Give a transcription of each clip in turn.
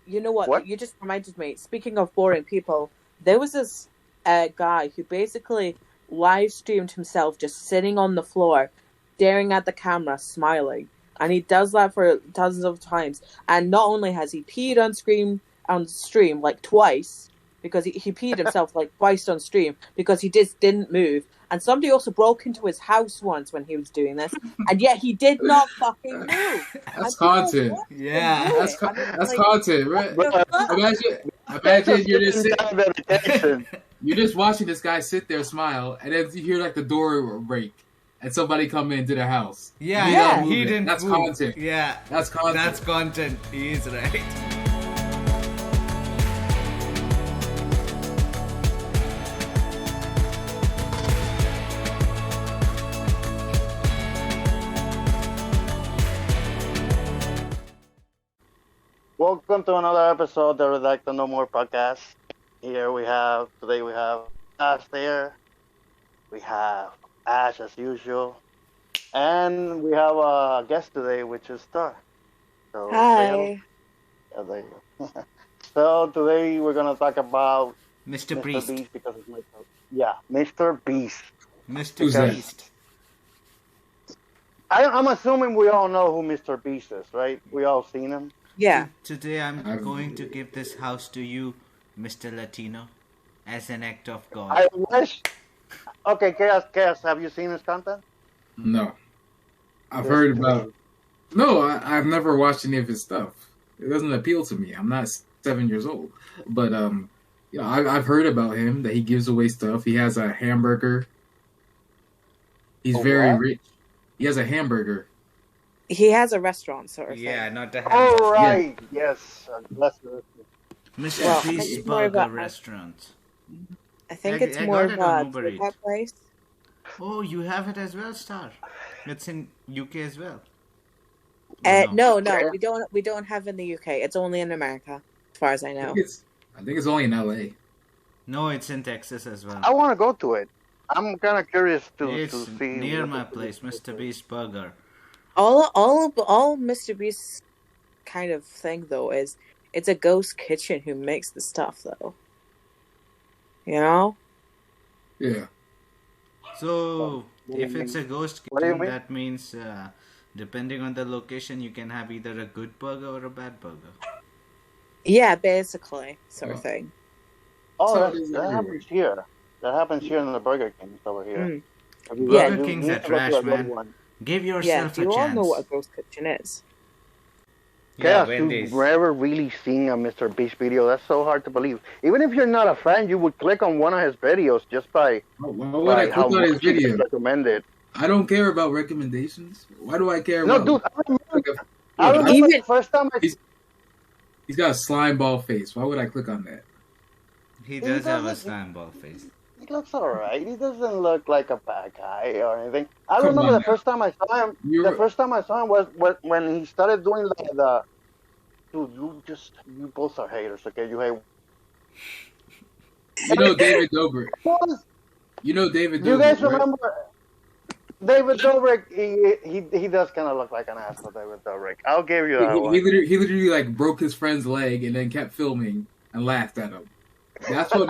You know what? What? You just reminded me. Speaking of boring people, there was this guy who basically live streamed himself just sitting on the floor, staring at the camera, smiling, and he does that for dozens of times. And not only has he peed on stream like twice because he peed himself like twice on stream because he just didn't move. And somebody also broke into his house once when he was doing this, and yet he did not fucking move. That's content. Yeah. That's content, right? Imagine you're just sitting, you're just watching this guy sit there smile, and then you hear like the door break, and somebody come into the house. Yeah. He didn't. That's move. content. Yeah. That's content. That's content. He is right. Welcome to another episode of the Redacted No More podcast. Today we have Asch there. We have Asch as usual. And we have a guest today, which is Star. So, Hi. Yeah, there you go. So today we're going to talk about Mr. Mr. Beast. Beast because it's my Yeah, Mr. Beast. Mr. Who's that? Beast. I'm assuming we all know who Mr. Beast is, right? We all seen him. Yeah. Today I'm going to give this house to you, Mr. Latino, as an act of God. I wish. Okay, Chaos, have you seen his content? No, I've heard about. No, I've never watched any of his stuff. It doesn't appeal to me. I'm not 7 years old, but I've heard about him that he gives away stuff. He has a hamburger. He's very rich. He has a hamburger. He has a restaurant sort of thing. Yeah, not the All hamburger. right. Yes. Mr. Well, Beast it's more Burger about- Restaurant. I think I it's got more it of on a Uber Eats. that place. Oh, you have it as well, Star. It's in UK as well. No, we don't have it in the UK. It's only in America, as far as I know. I think it's only in LA. No, it's in Texas as well. I want to go to it. I'm kind of curious to It's see. near what my it place, is. Mr. Beast Burger. All Mr. Beast's kind of thing though is it's a ghost kitchen who makes the stuff though. You know? Yeah. So, What do if you it's a ghost What do you kitchen, mean? that means depending on the location, you can have either a good burger or a bad burger. Yeah, basically, sort of Oh. thing. Oh, So that, it is that everywhere. happens here. That happens here in the Burger King over here. Mm. Burger Yeah. King's you a need to go to trash, a good man. one. Give Yeah, yourself do a you all chance. know what a ghost kitchen is? Yeah, Chaos, Wendy's. you've never really seen a Mr. Beast video. That's so hard to believe. Even if you're not a fan, you would click on one of his videos just by Why would I how click on his much he video? recommended. I don't care about recommendations. Why do I care No, about? dude, I remember Even- the first time I He's got a slime ball face. Why would I click on that? He does have a doesn't- slime ball face. He looks alright. He doesn't look like a bad guy or anything. I Come remember on the now. first time I saw him. You're- The first time I saw him was when he started doing the. Dude, you both are haters. Okay, you hate. You know David Dobrik. What? You know David Dobrik. Do you guys right? remember David Dobrik? He does kind of look like an asshole, David Dobrik. I'll give you that one. He literally like broke his friend's leg and then kept filming and laughed at him. That's what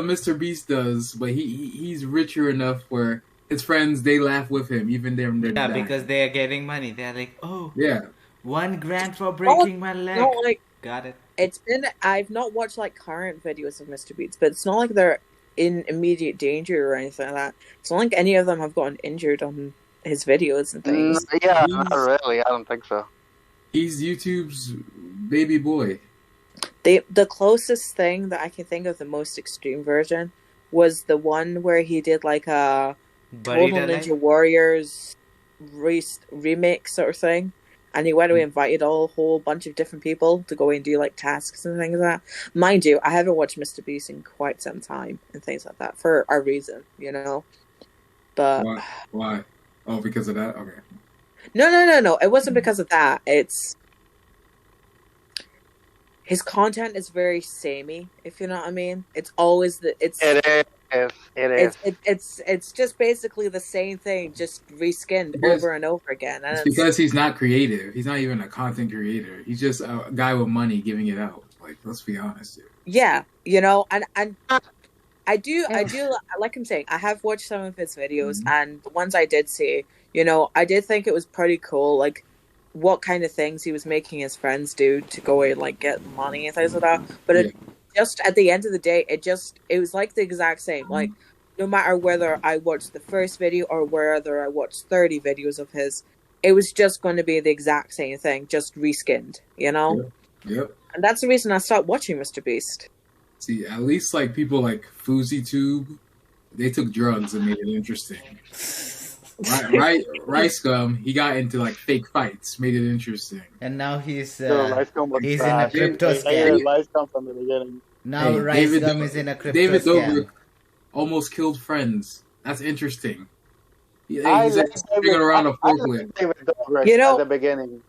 Mr. Beast does, but he's richer enough where his friends they laugh with him even they're Yeah, dying. because they are getting money. They're like, oh, Yeah. $1,000 for breaking my leg. No, like Got it. I've not watched like current videos of Mr. Beast, but it's not like they're in immediate danger or anything like that. It's not like any of them have gotten injured on his videos and things. Yeah, not really. I don't think so. He's YouTube's baby boy. The closest thing that I can think of, the most extreme version, was the one where he did like a Total Burrito Ninja leg? Warriors remake sort of thing. And he went away and invited a whole bunch of different people to go away and do like tasks and things like that. Mind you, I haven't watched Mr. Beast in quite some time and things like that for a reason, you know? But Why? Oh, because of that? Okay. no. It wasn't because of that. It's his content is very samey, if you know what I mean. It's always It It is. It's just basically the same thing, just reskinned Because- over and over again. And It's because he's not creative. He's not even a content creator. He's just a guy with money giving it out. Like, let's be honest here. yeah, you know, and I do, like I'm saying, I have watched some of his videos, and the ones I did see, you know, I did think it was pretty cool, like, what kind of things he was making his friends do to go and, like, get money and things like that. But it just, at the end of the day, it was, like, the exact same. Like, no matter whether I watched the first video or whether I watched 30 videos of his, it was just going to be the exact same thing, just reskinned, you know? Yep. And that's the reason I stopped watching Mr. Beast. See, at least like people like FouseyTube, they took drugs and made it interesting. Rice Gum, he got into like fake fights, made it interesting. And now he's Rice Gum was in a trash. crypto I hated scam. Rice Gum from the beginning. Now Hey, Rice David Gum Do- is in a crypto David scam. Dobrik almost killed friends. That's interesting. He's I like like spinning around a I forklift. like David Dobrik You know- at the beginning.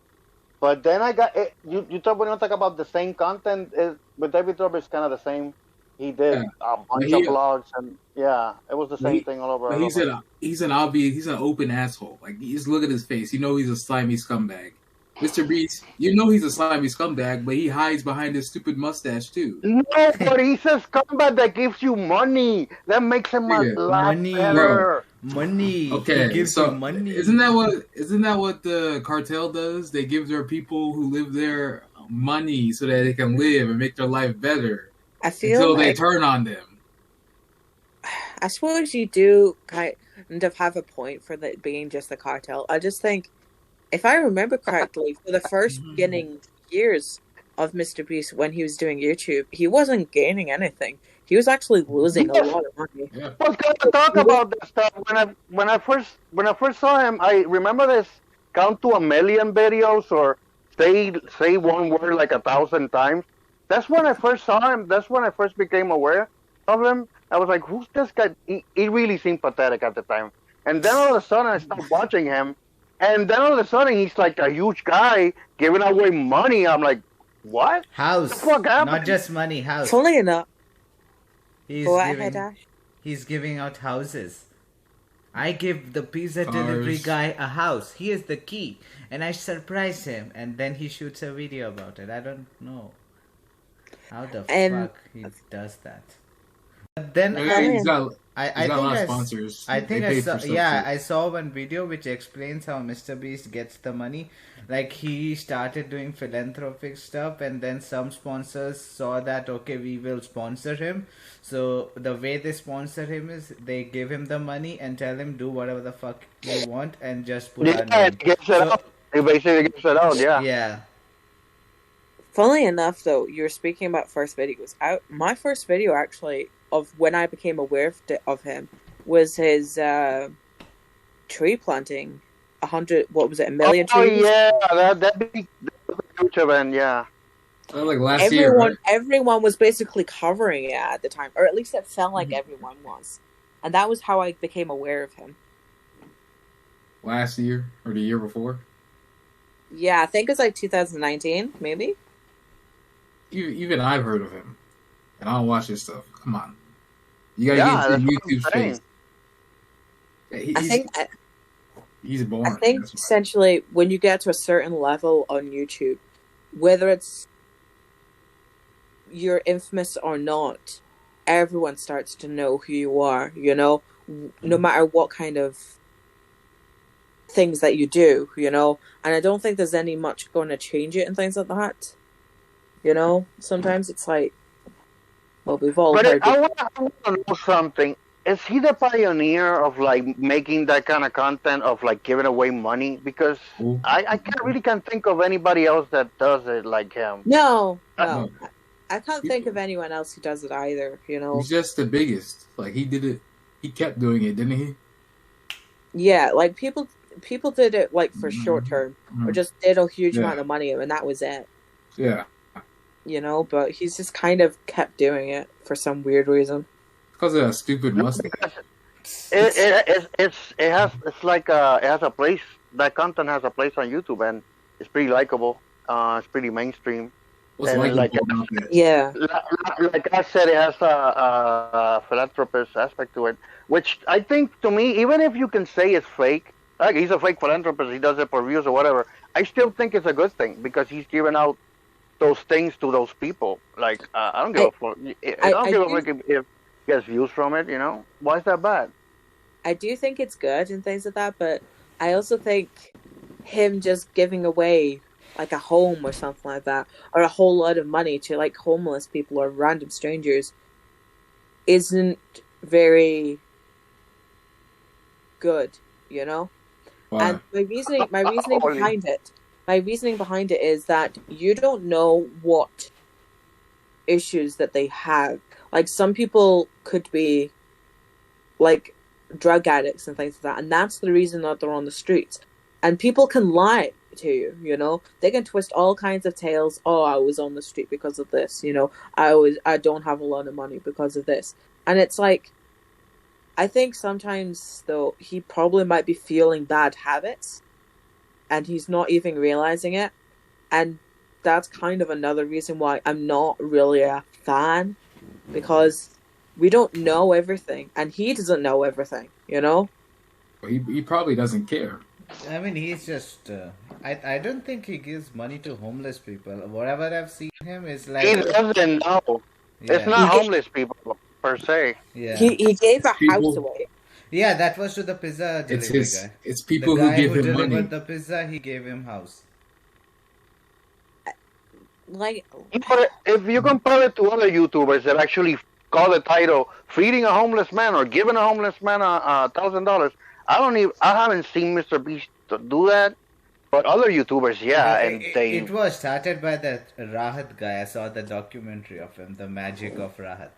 But then I got it. You talk when you talk about the same content. With David Dobrik, it's kind of the same. He did a bunch of vlogs, and it was the same thing all over. But he's an open asshole. Like, you just look at his face. You know he's a slimy scumbag. Mr. Beast, you know he's a slimy scumbag, but he hides behind his stupid mustache too. No, but he's a scumbag that gives you money. That makes him a lot Money. better. Money. Okay, He gives so you money. isn't that what the cartel does? They give their people who live there money so that they can live and make their life better I feel until they like, turn on them. I suppose you do kind of have a point for that being just the cartel. I just think, if I remember correctly, for the first beginning years of Mr. Beast when he was doing YouTube, he wasn't gaining anything. He was actually losing a lot of money. Yeah. I was going to talk about this stuff when I first saw him. I remember this count to 1,000,000 videos or say one word like 1,000 times. That's when I first saw him. That's when I first became aware of him. I was like, who's this guy? He really seemed pathetic at the time. And then all of a sudden I started watching him. And then all of a sudden he's like a huge guy giving away money. I'm like, what? House. What the fuck happened? Not just money, house. Funnily enough, He's go ahead, Ash. He's giving out houses. I give the pizza Cars. delivery guy a house. He is the key. And I surprise him. And then he shoots a video about it. I don't know how the fuck he does that. But then He's got I a lot of think sponsors. I think They I pay saw for stuff, too. I saw one video which explains how Mr. Beast gets the money. Like, he started doing philanthropic stuff, and then some sponsors saw that, okay, we will sponsor him. So the way they sponsor him is they give him the money and tell him do whatever the fuck you want and just put our Yeah, name. it gives it out. He basically gives it out, yeah. Yeah. Funnily enough, though, you were speaking about first videos. My first video, actually, of when I became aware of him was his tree planting. 1,000,000 Oh trees? yeah, that big huge event, yeah. Like last year, right? Everyone was basically covering it at the time, or at least it felt like everyone was. And that was how I became aware of him. Last year or the year before. Yeah, I think it's like 2019, maybe. Even I've heard of him, and I don't watch his stuff. Come on, you gotta Yeah, get into that's what I'm YouTube space. saying. He's boring. I think That's why. essentially when you get to a certain level on YouTube, whether it's you're infamous or not, everyone starts to know who you are, you know, no matter what kind of things that you do, you know, and I don't think there's any much going to change it and things like that, you know. Sometimes it's like, well, we've all heard I want to know something. Is he the pioneer of like making that kind of content of like giving away money? Because Ooh. I can't think of anybody else that does it like him. No, No. I can't think of anyone else who does it either, you know. He's just the biggest. Like, he did it. He kept doing it, didn't he? Yeah, like people did it like for short term, or Mhm. just did a huge Yeah. amount of money and that was it, Yeah, you know. But he's just kind of kept doing it for some weird reason. because of that stupid mustache. It has a place. That content has a place on YouTube, and it's pretty likable. It's pretty mainstream. What's And likable about that? Yeah. like I said, it has a philanthropist aspect to it, which I think to me, even if you can say it's fake, like he's a fake philanthropist, he does it for views or whatever, I still think it's a good thing because he's giving out those things to those people. Like I don't give I a fuck. I I, don't I give a do fuck if he gets views from it. You know, why is that bad? I do think it's good and things like that, but I also think him just giving away like a home or something like that, or a whole lot of money to like homeless people or random strangers isn't very good, you know? Why? And Holy, my reasoning behind it is that you don't know what issues that they have. Like some people could be like drug addicts and things like that, and that's the reason that they're on the streets. And people can lie to you, you know. They can twist all kinds of tales. Oh, I was on the street because of this, you know. I don't have a lot of money because of this. And it's like I think sometimes though he probably might be feeling bad habits and he's not even realizing it. And that's kind of another reason why I'm not really a fan because we don't know everything and he doesn't know everything, you know? He probably doesn't care. I mean, he's just. I don't think he gives money to homeless people. Whatever I've seen him is he like. doesn't know. It's Yeah. not He ga- homeless people per se. Yeah. he gave a house People, away. Yeah, that was to the pizza delivery guy. it's The people who guy give who him delivered money. the pizza, he gave him house. Like But if you compare it to other YouTubers that actually call the title "feeding a homeless man" or "giving a homeless man $1,000," I haven't seen Mr. Beast do that. But other YouTubers, yeah, and It was started by that Rahat guy. I saw the documentary of him, The Magic of Rahat.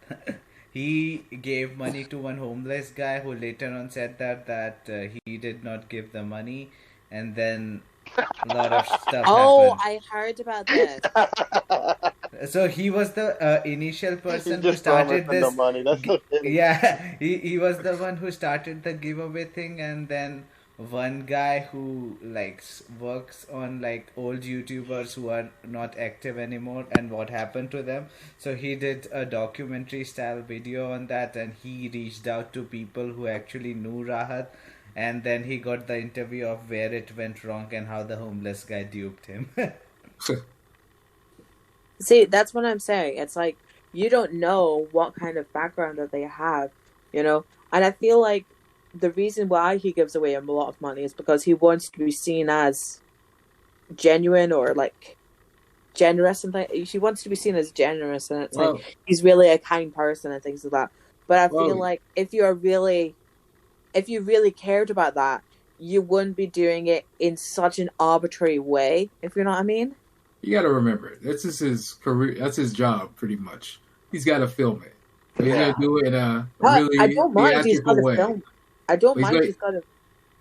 He gave money to one homeless guy who later on said that he did not give the money, and then a lot of stuff oh, happened. I heard about this. So he was the initial he person who just promised started them the this. money. That's so silly. Yeah, he was the one who started the giveaway thing, and then one guy who works on like old YouTubers who are not active anymore and what happened to them. So he did a documentary style video on that, and he reached out to people who actually knew Rahat, and then he got the interview of where it went wrong and how the homeless guy duped him. See, that's what I'm saying. It's like you don't know what kind of background that they have, you know? And I feel like the reason why he gives away a lot of money is because he wants to be seen as genuine or like generous and he wants to be seen as generous and it's Well, like he's really a kind person and things like that. But I feel well, like if you really cared about that, you wouldn't be doing it in such an arbitrary way, if you know what I mean. you got to remember, this is his career. That's his job, pretty much. He's got to film it. But he's Yeah. got to do it in a But I really don't mind he's got theatrical to way. film. I don't He's mind got, he's got to.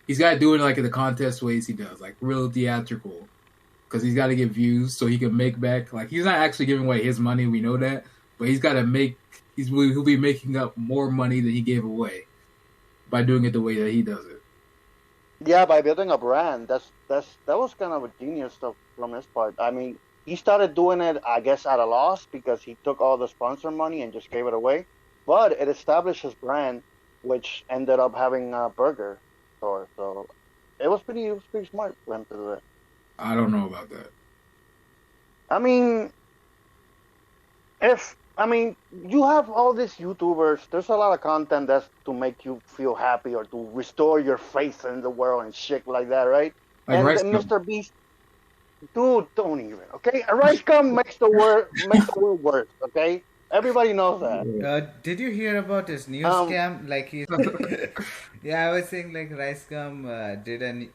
he's got to do it like in the contest ways he does, like real theatrical. Because he's got to get views so he can make back. Like, he's not actually giving away his money, we know that. But he's got to he'll be making up more money than he gave away by doing it the way that he does it. Yeah, by building a brand, that was kind of a genius stuff from his part. I mean, he started doing it, I guess, at a loss because he took all the sponsor money and just gave it away. But it established his brand, which ended up having a burger store. So it was pretty smart for him to do it. I don't know about that. I mean, you have all these YouTubers. There's a lot of content that's to make you feel happy or to restore your faith in the world and shit like that, right? Like And Rice then Gum. Mr. Beast, dude, don't even. Okay, a rice gum makes the world worse. Okay, everybody knows that. Did you hear about his new scam? Like he, yeah, I was saying like Rice Gum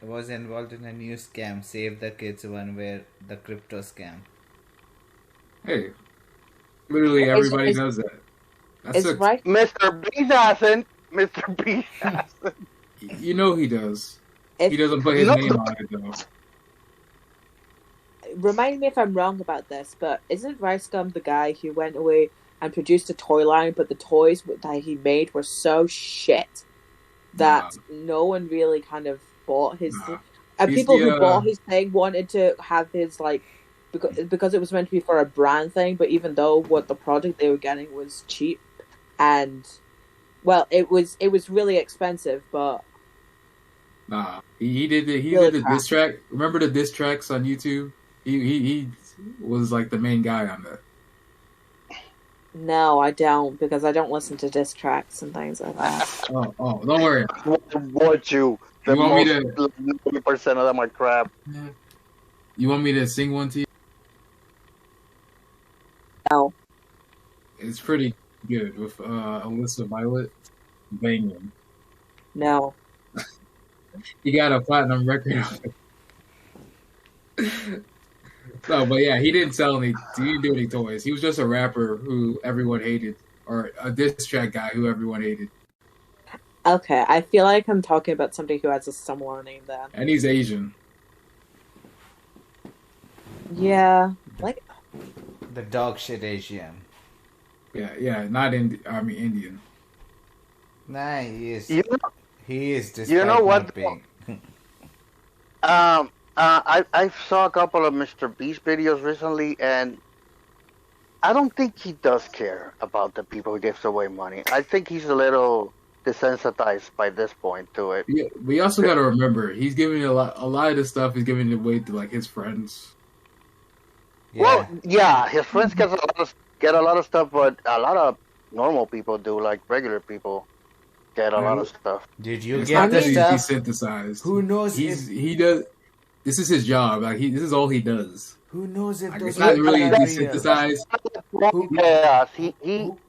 was involved in a new scam, Save the Kids one, where the crypto scam. Hey, literally everybody does that. It's right. Mr. Beast hasn't. Mr. Beast hasn't. You know he does. If, He doesn't put his No. name on it though. remind me if I'm wrong about this, but isn't Rice Gum the guy who went away and produced a toy line, but the toys that he made were so shit that no one really kind of bought his. Nah. And He's people the, who bought his thing wanted to have his like because it was meant to be for a brand thing. But even though what the product they were getting was cheap, and well, it was really expensive, but Nah, he did the really diss track. Remember the diss tracks on YouTube? He was like the main guy on that. no, I don't, because I don't listen to diss tracks and things like that. Oh, don't worry. What you? The You want me most 90% of them are crap. You want me to sing one to you? No. It's pretty good with Alyssa Violet banging. No. He got a platinum record on it. No, but yeah, he didn't sell any. He didn't do any toys. He was just a rapper who everyone hated, or a diss track guy who everyone hated. Okay, I feel like I'm talking about somebody who has a similar name then. And he's Asian. Yeah, like The dog shit Asian. Yeah, not Indian. Nah, he is. You He is. Despite You know what? not being. I saw a couple of Mr. Beast videos recently, and I don't think he does care about the people who gives away money. I think he's a little desensitized by this point to it. Yeah, we also got to remember he's giving a lot of the stuff. He's giving it away to like his friends. Yeah. Well, yeah, his friends get a lot of stuff, but a lot of normal people do, like regular people get a lot of stuff. Did you It's get not the that he's stuff? desynthesized. Who knows He does. This is his job. Like this is all he does. Who knows if Like, those it's not people really are real? desynthesized. Yes, he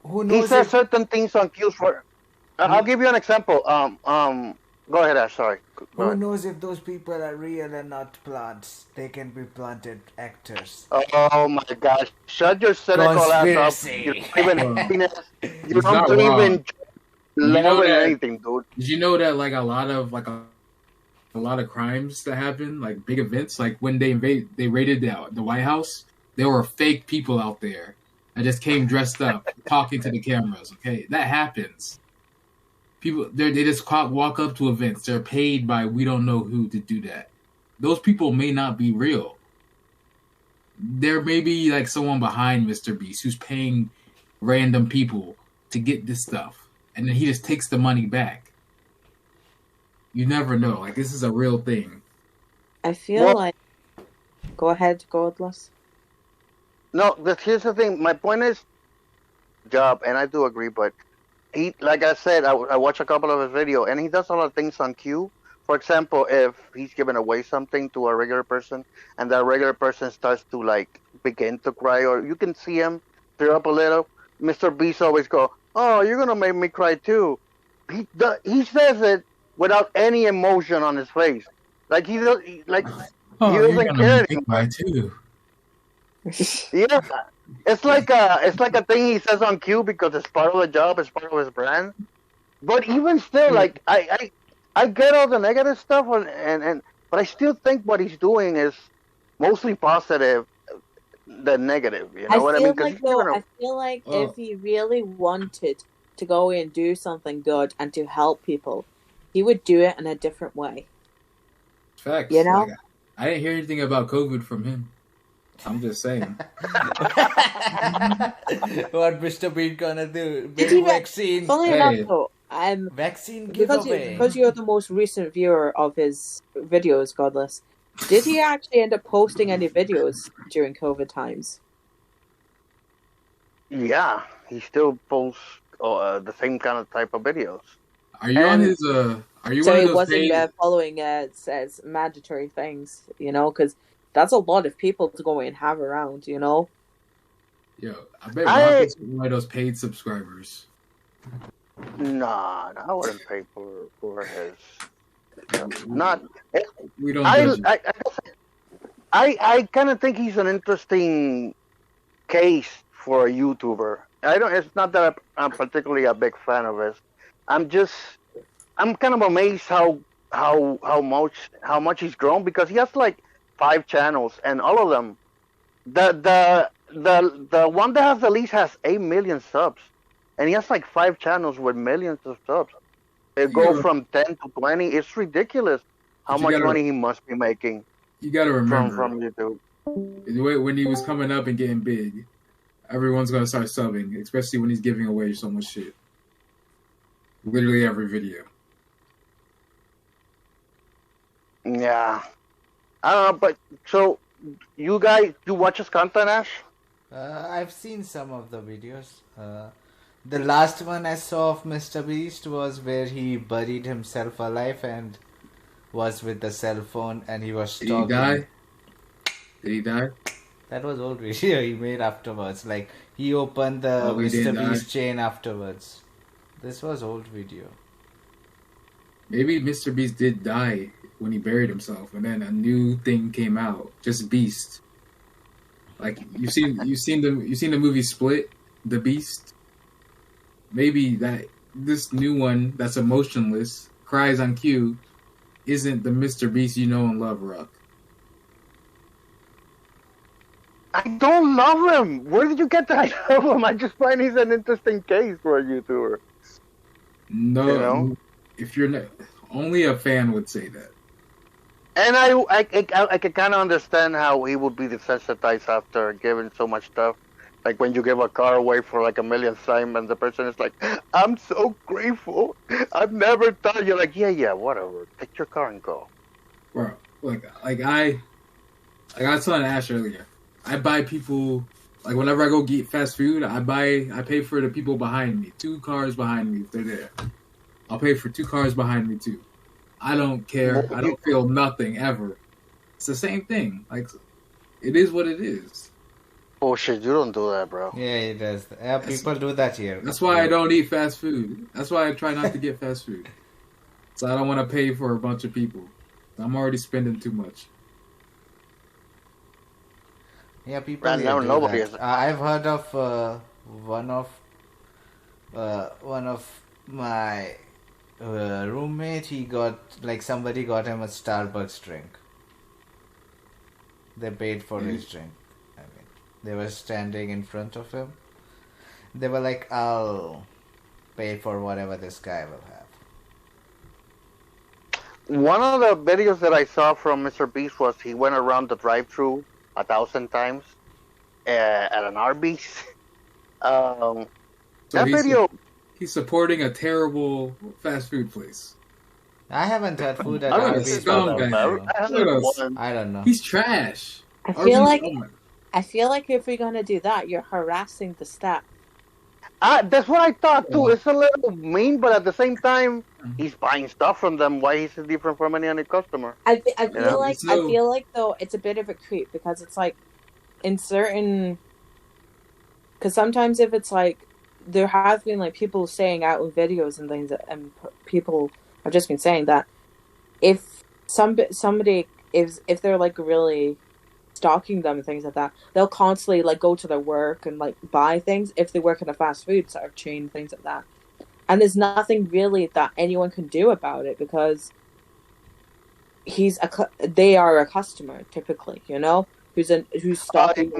Who he knows says if certain things on cues for. I'll give you an example. Go ahead, Ash. Sorry. Go who ahead. knows if those people are real and not plants? They can be planted actors. Oh my gosh! Shut your cynical ass up. Conspiracy. You don't even. You not don't wrong. even You know level that- anything, dude. Did you know that like a lot of crimes that happen, like big events, like when they raided the White House, there were fake people out there that just came dressed up, talking to the cameras. Okay, that happens. People, they just walk up to events. They're paid by we don't know who to do that. Those people may not be real. There may be like someone behind Mr. Beast who's paying random people to get this stuff, and then he just takes the money back. You never know. Like this is a real thing. I feel Well- like. Go ahead, Godless. No, here's the thing. My point is, job, and I do agree, but he, like I said, I watch a couple of his video, and he does a lot of things on cue. For example, if he's giving away something to a regular person, and that regular person starts to like begin to cry, or you can see him tear up a little, Mr. Beast always go, "Oh, you're gonna make me cry too." He says it without any emotion on his face, like he doesn't care anymore. too. Yeah, it's like a thing he says on cue because it's part of the job, it's part of his brand. But even still, like I get all the negative stuff, and but I still think what he's doing is mostly positive than negative. You know what I mean? 'Cause he's giving I feel like Oh. if he really wanted to go and do something good and to help people, he would do it in a different way. Facts. You know? Like, I didn't hear anything about COVID from him. I'm just saying. What Mr. Bean gonna do? Did Big he- vaccine. Funny Hey. enough, though, Vaccine because giveaway. you're the most recent viewer of his videos, Godless, did he actually end up posting any videos during COVID times? Yeah, he still posts the same kind of type of videos. Are you on Um, his? Are you So one he of those wasn't paid? following says mandatory things, you know, because that's a lot of people to go and have around, you know. Yo, I bet I- Rocket's one of those paid subscribers. Nah, I wouldn't pay for his. Not. We don't I judge you. I kind of think he's an interesting case for a YouTuber. I don't. It's not that I'm particularly a big fan of his. I'm kind of amazed how much he's grown, because he has like 5 channels, and all of them, the one that has the least has 8 million subs, and he has like 5 channels with millions of subs. It goes Yeah. from 10 to 20. It's ridiculous how But you much gotta- money he must be making You got to remember. from YouTube. When he was coming up and getting big, everyone's gonna start subbing, especially when he's giving away so much shit. Literally every video. Yeah. I don't know, but so you guys, you watch his content, Ash? I've seen some of the videos. The last one I saw of Mr. Beast was where he buried himself alive and was with the cell phone and he was Did talking. he die? Did he die? That was old video he made afterwards. Like, he opened the Oh, he Mr. didn't Beast die? chain afterwards. This was old video. Maybe Mr. Beast did die when he buried himself, and then a new thing came out, just Beast. Like you've seen the movie Split, The Beast. Maybe that this new one that's emotionless, cries on cue, isn't the Mr. Beast you know and love, Rock. I don't love him. Where did you get that of him? I just find he's an interesting case for a YouTuber. No, You know? if you're not, only a fan would say that. And I can kind of understand how he would be desensitized after giving so much stuff. Like when you give a car away for like a millionth time and the person is like, I'm so grateful. I've never thought. You're like, yeah, whatever. Take your car and go. Bro, like I was telling Ash earlier, I buy people, like whenever I go get fast food, I pay for the people behind me. 2 cars behind me if they're there. I'll pay for 2 cars behind me too. I don't care. I don't feel nothing ever. It's the same thing. Like, it is what it is. Oh shit, you don't do that, bro. Yeah, he does. Yeah, people do that here. That's why I don't eat fast food. That's why I try not to get fast food. So I don't want to pay for a bunch of people. I'm already spending too much. Yeah, people Right here now, do nobody that. is. I've heard of one of my roommate. He got, like, somebody got him a Starbucks drink. They paid for his drink. I mean, they were standing in front of him. They were like, I'll pay for whatever this guy will have. One of the videos that I saw from Mr. Beast was he went around the drive-thru 1,000 times at an Arby's. So That video. he's supporting a terrible fast food place. I haven't had food at I mean, Arby's. it's not scumbag. that bad. I haven't won. I don't know. He's trash. I feel like oh my- if we're gonna do that, you're harassing the staff. That's what I thought too. Yeah. It's a little mean, but at the same time, he's buying stuff from them. Why is it different from any other customer? I Yeah. feel like though it's a bit of a creep because it's like in certain, because sometimes if it's like there have been like people saying out in videos and things and people have just been saying that if somebody if they're like really stalking them and things like that, they'll constantly like go to their work and like buy things if they work in a fast food sort of chain, things like that. And there's nothing really that anyone can do about it because they are a customer typically, you know, who's stalking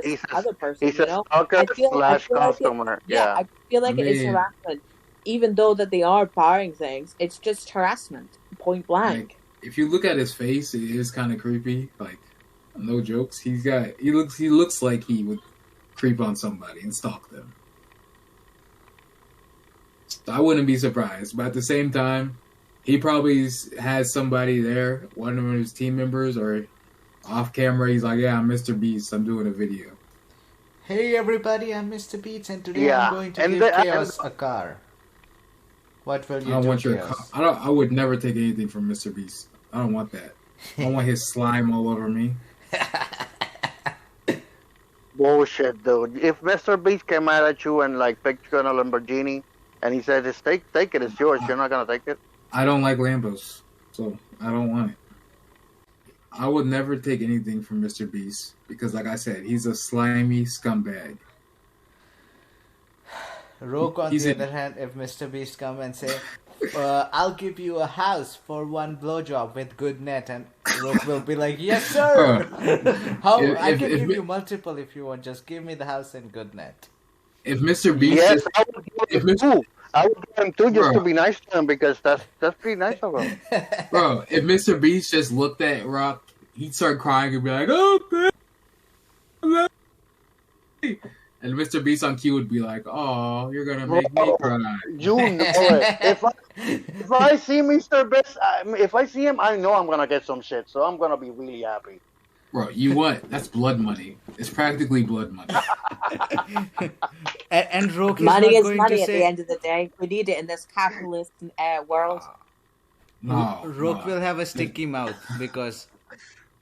he's a other person, he's you a know. stalker I feel like customer. Yeah. I feel like it is Man. harassment, even though that they are buying things. It's just harassment, point blank. Like, if you look at his face, it is kind of creepy. Like, no jokes. He looks like he would creep on somebody and stalk them. So I wouldn't be surprised. But at the same time, he probably has somebody there, one of his team members, or off camera. He's like, "Yeah, I'm Mr. Beast. I'm doing a video." Hey everybody, I'm Mr. Beats and today Yeah, I'm going to and give the- Chaos a car. What will I you don't do, want your. Chaos? I would never take anything from Mr. Beast. I don't want that. I don't want his slime all over me. Bullshit, dude. If Mr. Beast came out at you and like picked you on a Lamborghini and he said, "Just take it, it's yours," you're not gonna take it. I don't like Lambos, so I don't want it. I would never take anything from Mr. Beast because, like I said, he's a slimy scumbag. Rogue, on He's the a- other hand, if Mr. Beast come and say, I'll give you a house for one blowjob with good net, and Rogue will be like, yes sir! How? I If- can if give mi- you multiple if you want, just give me the house and good net. If Mr. Beast, Yes, just, I would if give him Mr. too. I would give him too, just to Bro. be nice to him because that's pretty nice of him. Bro, if Mr. Beast just looked at Rock he'd start crying and be like, "Oh, man." And Mr. Beast on cue would be like, "Oh, you're gonna make me cry." You know it. If I see Mr. Beast, if I see him, I know I'm gonna get some shit. So I'm gonna be really happy. Bro, that's blood money. It's practically blood money. And Roke is money not is going money to at say, the end of the day. We need it in this capitalist world. No, Roke no. will have a sticky mouth because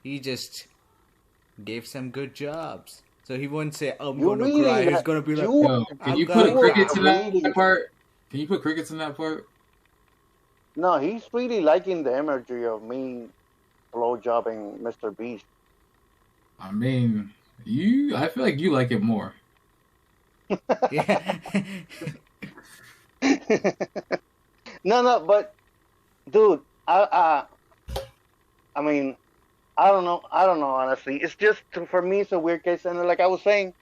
he just gave some good jobs. So he won't say, "I'm You gonna really cry." He's like- gonna be like, you- Yo, can I'm you gonna put crickets in really- that part? Can you put crickets in that part? No, he's really liking the imagery of me blowjobbing Mr. Beast. I mean, I feel like you like it more. yeah. No, but dude, I mean, I don't know, honestly. It's just, for me, it's a weird case. And like I was saying,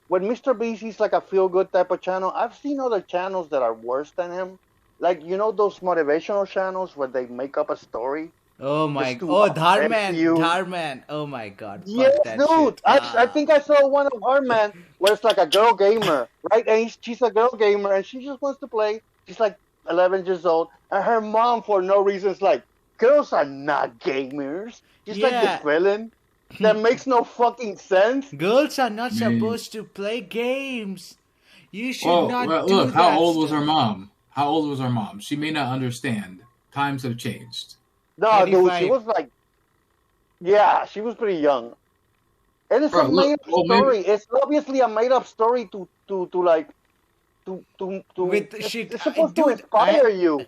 when Mr. Beast, he's like a feel-good type of channel. I've seen other channels that are worse than him. Like, you know those motivational channels where they make up a story? Oh my! Just to Oh, upset Dharman! you. Dharman! Oh my God! Yes, Fuck that dude. shit. I think I saw one of her, man, where it's like a girl gamer, right? And she's a girl gamer, and she just wants to play. She's like 11 years old, and her mom, for no reason, is like, girls are not gamers. She's like Yeah. the villain. That makes no fucking sense. Girls are not Man. supposed to play games. You should Oh, not well, do look, that. how old was stuff. her mom? How old was her mom? She may not understand. Times have changed. No, dude, 25. she was like, yeah, she was pretty young. And it's Bro, a look, made-up well, maybe- story. It's obviously a made-up story to With it's, shit, it's supposed to dude, inspire you,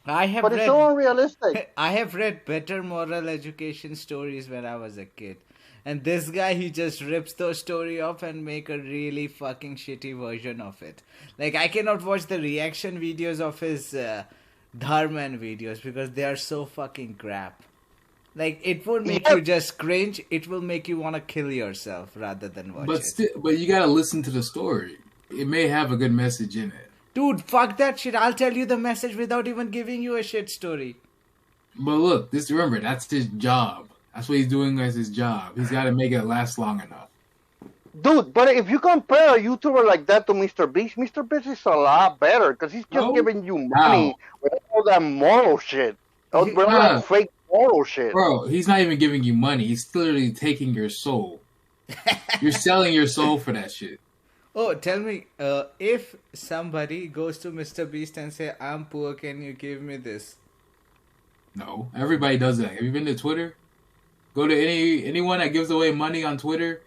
I have but it's read. so unrealistic. I have read better moral education stories when I was a kid. And this guy, he just rips those story off and make a really fucking shitty version of it. Like, I cannot watch the reaction videos of his Dharman videos because they are so fucking crap. Like, it won't make you just cringe. It will make you want to kill yourself rather than watch it. But you gotta listen to the story. It may have a good message in it. Dude, fuck that shit. I'll tell you the message without even giving you a shit story. But look, remember, that's his job. That's what he's doing as his job. He's got to make it last long enough. Dude, but if you compare a YouTuber like that to Mr. Beast, Mr. Beast is a lot better because he's just No. giving you money with all that moral shit. With all that fake moral shit. Bro, he's not even giving you money. He's literally taking your soul. You're selling your soul for that shit. Oh, tell me, if somebody goes to Mr. Beast and say, "I'm poor, can you give me this?" No, everybody does that. Have you been to Twitter? Go to anyone that gives away money on Twitter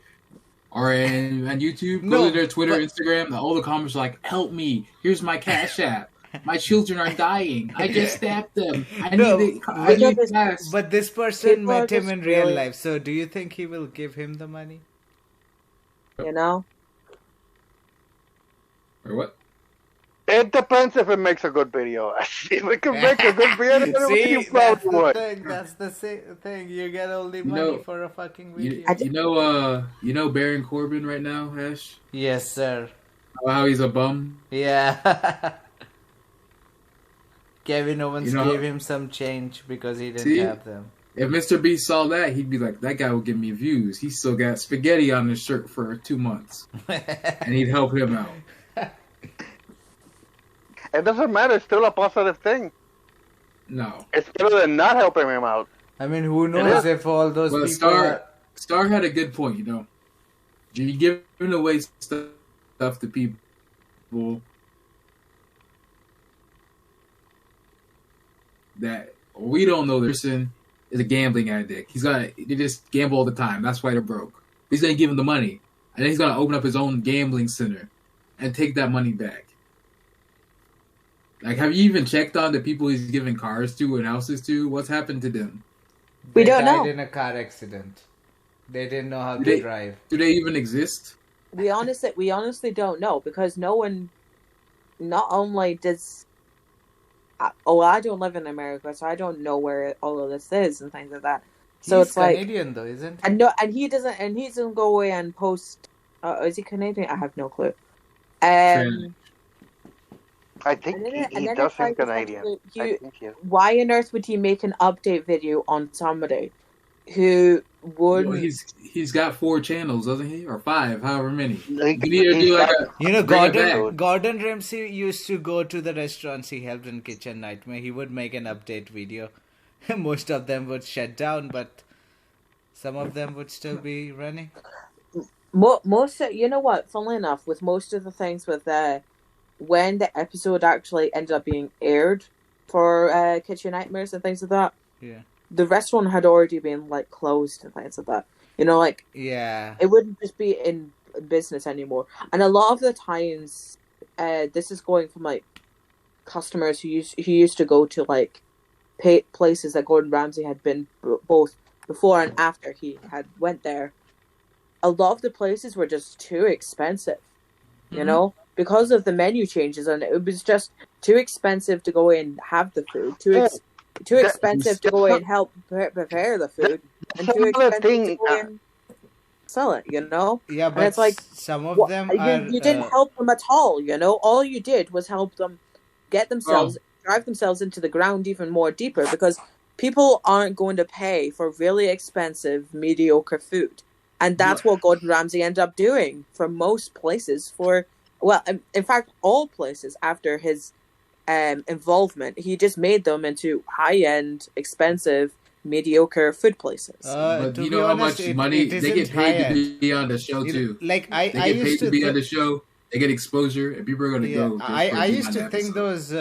or on YouTube. Go to their Twitter, Instagram. All the comments are like, "Help me! Here's my Cash App. My children are dying. I just stabbed them. I need cash." But this person People are met him just in real really- life, so do you think he will give him the money? You know? Or what? It depends if it makes a good video. If it can make a good video, See, you that's probably the would. thing. That's the thing. You get only money for a fucking video. You know Baron Corbin right now, Ash? Yes, sir. How he's a bum? Yeah. Kevin Owens gave him some change because he didn't have them. If Mr. Beast saw that, he'd be like, that guy will give me views. He still got spaghetti on his shirt for 2 months. And he'd help him out. It doesn't matter. It's still a positive thing. No. It's better than not helping him out. I mean, who knows if all those Well, people Star had a good point, you know. You're giving away stuff to people that we don't know. The person is a gambling addict. They just gamble all the time. That's why they're broke. He's gonna give him the money, and then he's gonna open up his own gambling center and take that money back. Like, have you even checked on the people he's giving cars to and houses to? What's happened to them? We they don't died know. in a car accident. They didn't know how Do to they- drive. Do they even exist? We honestly don't know because no one. Not only does. I don't live in America, so I don't know where all of this is and things like that. So He's it's like, Canadian though, isn't he? and he doesn't go away and post. Is he Canadian? I have no clue. I think And then he it's does seem like, Canadian. you- I think he is. Why on earth would he make an update video on somebody who wouldn't. He's got 4 channels, doesn't he, or 5, however many. Like, You need to do like bring it back. Gordon Ramsay used to go to the restaurants he helped in Kitchen Nightmare. He would make an update video. Most of them would shut down, but some of them would still be running. Most you know what? Funnily enough, with most of the things with when the episode actually ended up being aired for Kitchen Nightmares and things like that, Yeah. the restaurant had already been like closed and things like that. You know, like Yeah. it wouldn't just be in business anymore. And a lot of the times, this is going from like customers who used to go to like places that Gordon Ramsay had been both before and after he had went there. A lot of the places were just too expensive, you know, because of the menu changes, and it was just too expensive to go in and have the food, too expensive to go in and help prepare the food, and too expensive to go in and sell it, you know? Yeah, but and it's like, some of them you didn't help them at all, you know? All you did was help them get themselves, drive themselves into the ground even more deeper, because people aren't going to pay for really expensive, mediocre food. And that's what Gordon Ramsay ended up doing for most places in fact, all places after his involvement. He just made them into high-end, expensive, mediocre food places. But you know how much money they get paid to be on the show, too. Like, they get paid to be on the show. They get exposure, and people are going to go. I used to think those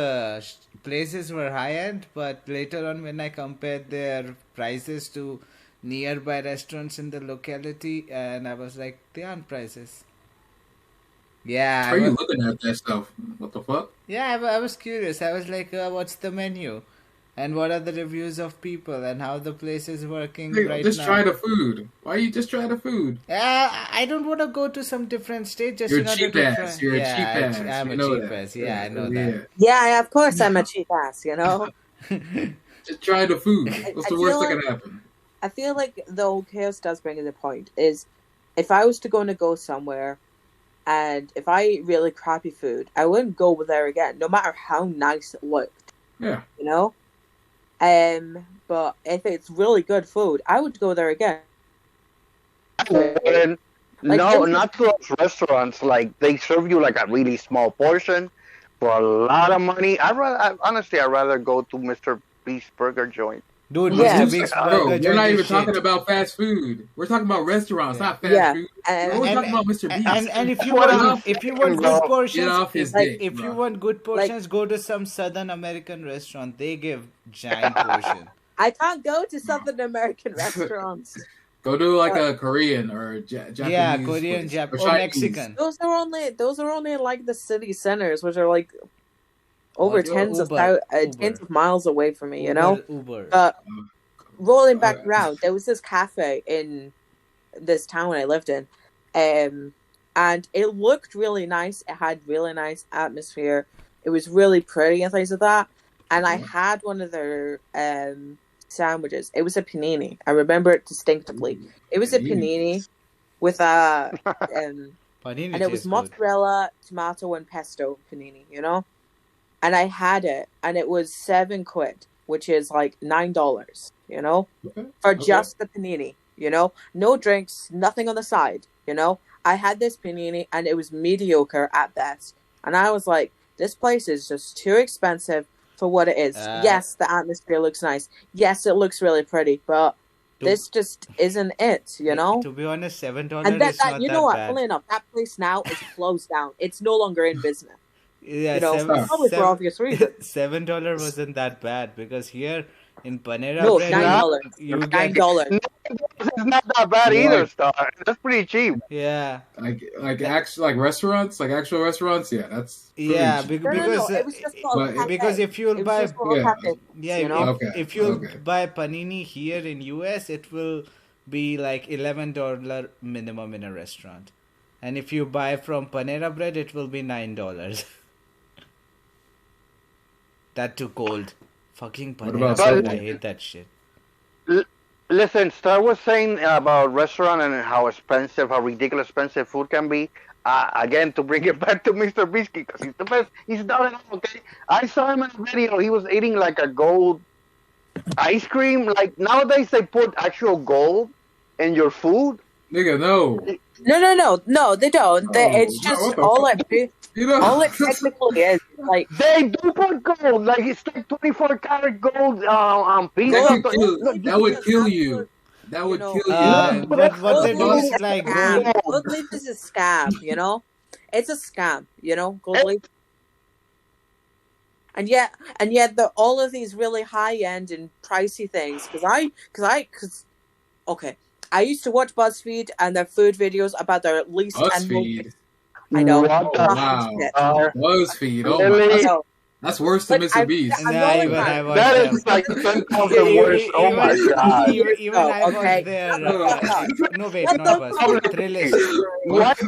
places were high-end, but later on when I compared their prices to nearby restaurants in the locality, and I was like, they aren't prices. Yeah. Are you looking at that stuff? What the fuck? Yeah, I was curious. I was like, what's the menu? And what are the reviews of people and how the place is working right just now? try the food. Why you just try the food? I don't want to go to some different state just You're in order cheap to ass. You're a cheap ass. I'm a cheap ass. Yeah, I know that. Yeah, of course I'm a cheap ass, you know? Just try the food. What's the worst that can happen? I feel like, though, Chaos does bring in the point, is if I was to go somewhere, and if I ate really crappy food, I wouldn't go there again, no matter how nice it looked. Yeah. You know? But if it's really good food, I would go there again. And not to those restaurants. Like, they serve you like a really small portion for a lot of money. I'd rather go to Mr. Beast Burger joint. Dude, Yeah. Mr. Beast Bro, Burger we're not joint even is talking shit. about fast food. We're talking about restaurants, not fast food. We're talking about Mr. Beast. And if you want good portions, Get off his like, dick, if bro. you want good portions, go to some Southern American restaurant. They give giant portion. I can't go to Southern American restaurants. Go to like a Korean or Japanese. Yeah, Korean, Japanese, or Chinese. Mexican. Those are only like the city centers, which are like over Uber. tens of miles away from me, you know? Uber. But rolling back around, there was this cafe in this town I lived in, and it looked really nice. It had really nice atmosphere. It was really pretty and things like that. And I had one of their sandwiches. It was a panini. I remember it distinctively. It was a panini with a and it was mozzarella, tomato, and pesto panini. You know, and I had it, and it was £7, which is like $9. You know, for just the panini. You know, no drinks, nothing on the side. You know, I had this panini, and it was mediocre at best. And I was like, this place is just too expensive for what it is. Yes, the atmosphere looks nice. Yes, it looks really pretty, but this just isn't it, you know? To be honest, $7 and is not you that know what? bad. Funny enough, that place now is closed down. It's no longer in business. Yeah, you know, probably for obvious reasons. $7 wasn't that bad because here in Panera No, Bread, $9. you get $9. It's not that bad either, Star. That's pretty cheap. yeah. Like actual restaurants, like actual restaurants. Yeah, that's Yeah, cheap. because It was just called but- because if you'll buy you know? if you'll buy panini here in US, it will be like $11 minimum in a restaurant, and if you buy from Panera Bread, it will be $9. That too cold. Fucking Panera about Bread, Subway? I hate that shit. Listen, Star was saying about restaurant and how ridiculous expensive food can be. Again, to bring it back to Mr. Bisky, because he's the best. He's done it, okay? I saw him in a video. He was eating like a gold ice cream. Like, nowadays they put actual gold in your food? Nigga, no. No, they don't. It's no, just what the all fuck? it You know? all it technically is like They do put gold, like it's like 24-karat gold on pizza. That would kill Absolute, you. That you would know, kill you, man. But But that's what gold they The do leaf fuck? is is a like scam. gold. Gold leaf is a scam, you know? It's a scam, you know, gold leaf. And yet all of these really high end and pricey things, because okay, I used to watch BuzzFeed and their food videos about their least and most. BuzzFeed. I know. What Oh, the wow. Shit. BuzzFeed. Oh, my. Really? I That's, know. that's worse than Like, Mr. Beast. I'm Nah, not even mad. I watched That them. is like 10,000 E- worse. Oh my god. Even No, I watched okay. their. Shut the fuck up. No, wait, Shut not the BuzzFeed. fuck Thrillist. What?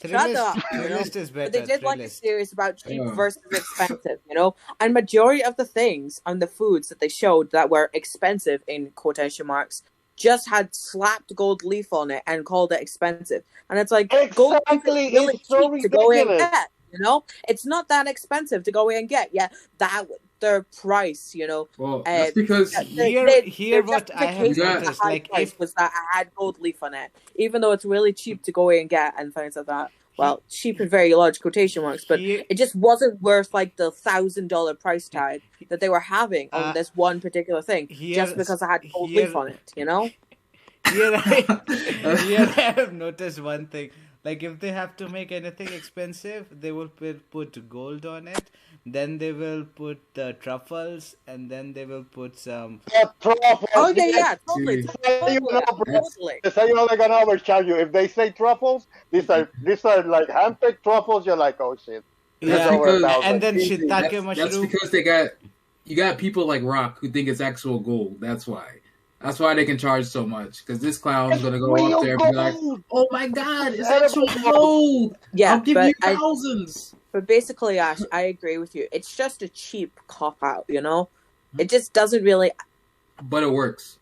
Shut up. You know? Thrillist is But they better. did like a Thrillist. series about cheap Yeah. versus expensive, you know? And majority of the things on the foods that they showed that were expensive in quotation marks just had slapped gold leaf on it and called it expensive. And it's like gold leaf Exactly. is really It's so cheap to go in and ridiculous. get, you know? It's not that expensive to go in and get. Yeah, that their price, you know. Well, that's because Here Their what I have justification for the noticed, high like, price if- was that I had gold leaf on it, even though it's really cheap to go in and get and things like that. Well, cheap in very large quotation marks, but Here- it just wasn't worth like the $1,000 price tag that they were having on Uh, this one particular thing, here- just because I had gold here- leaf on it, you know? Here I have noticed one thing. Like, if they have to make anything expensive, they will put gold on it. Then they will put the truffles, and then they will put some. Truffles. Oh yeah, totally, See. totally. So you know they're gonna overcharge you if they say truffles. These are like hand-picked truffles. You're like, oh shit. That's Yeah, over because- 1,000. and then Easy. shiitake That's mushroom. because you got people like Rock who think it's actual gold. That's why. That's why they can charge so much. Because this clown's gonna go Real up there and be like, gold. "Oh my god, it's Edible actual gold! Yeah, I'll give but you thousands." but basically, Ash, I agree with you. It's just a cheap cop out, you know. It just doesn't really. But it works.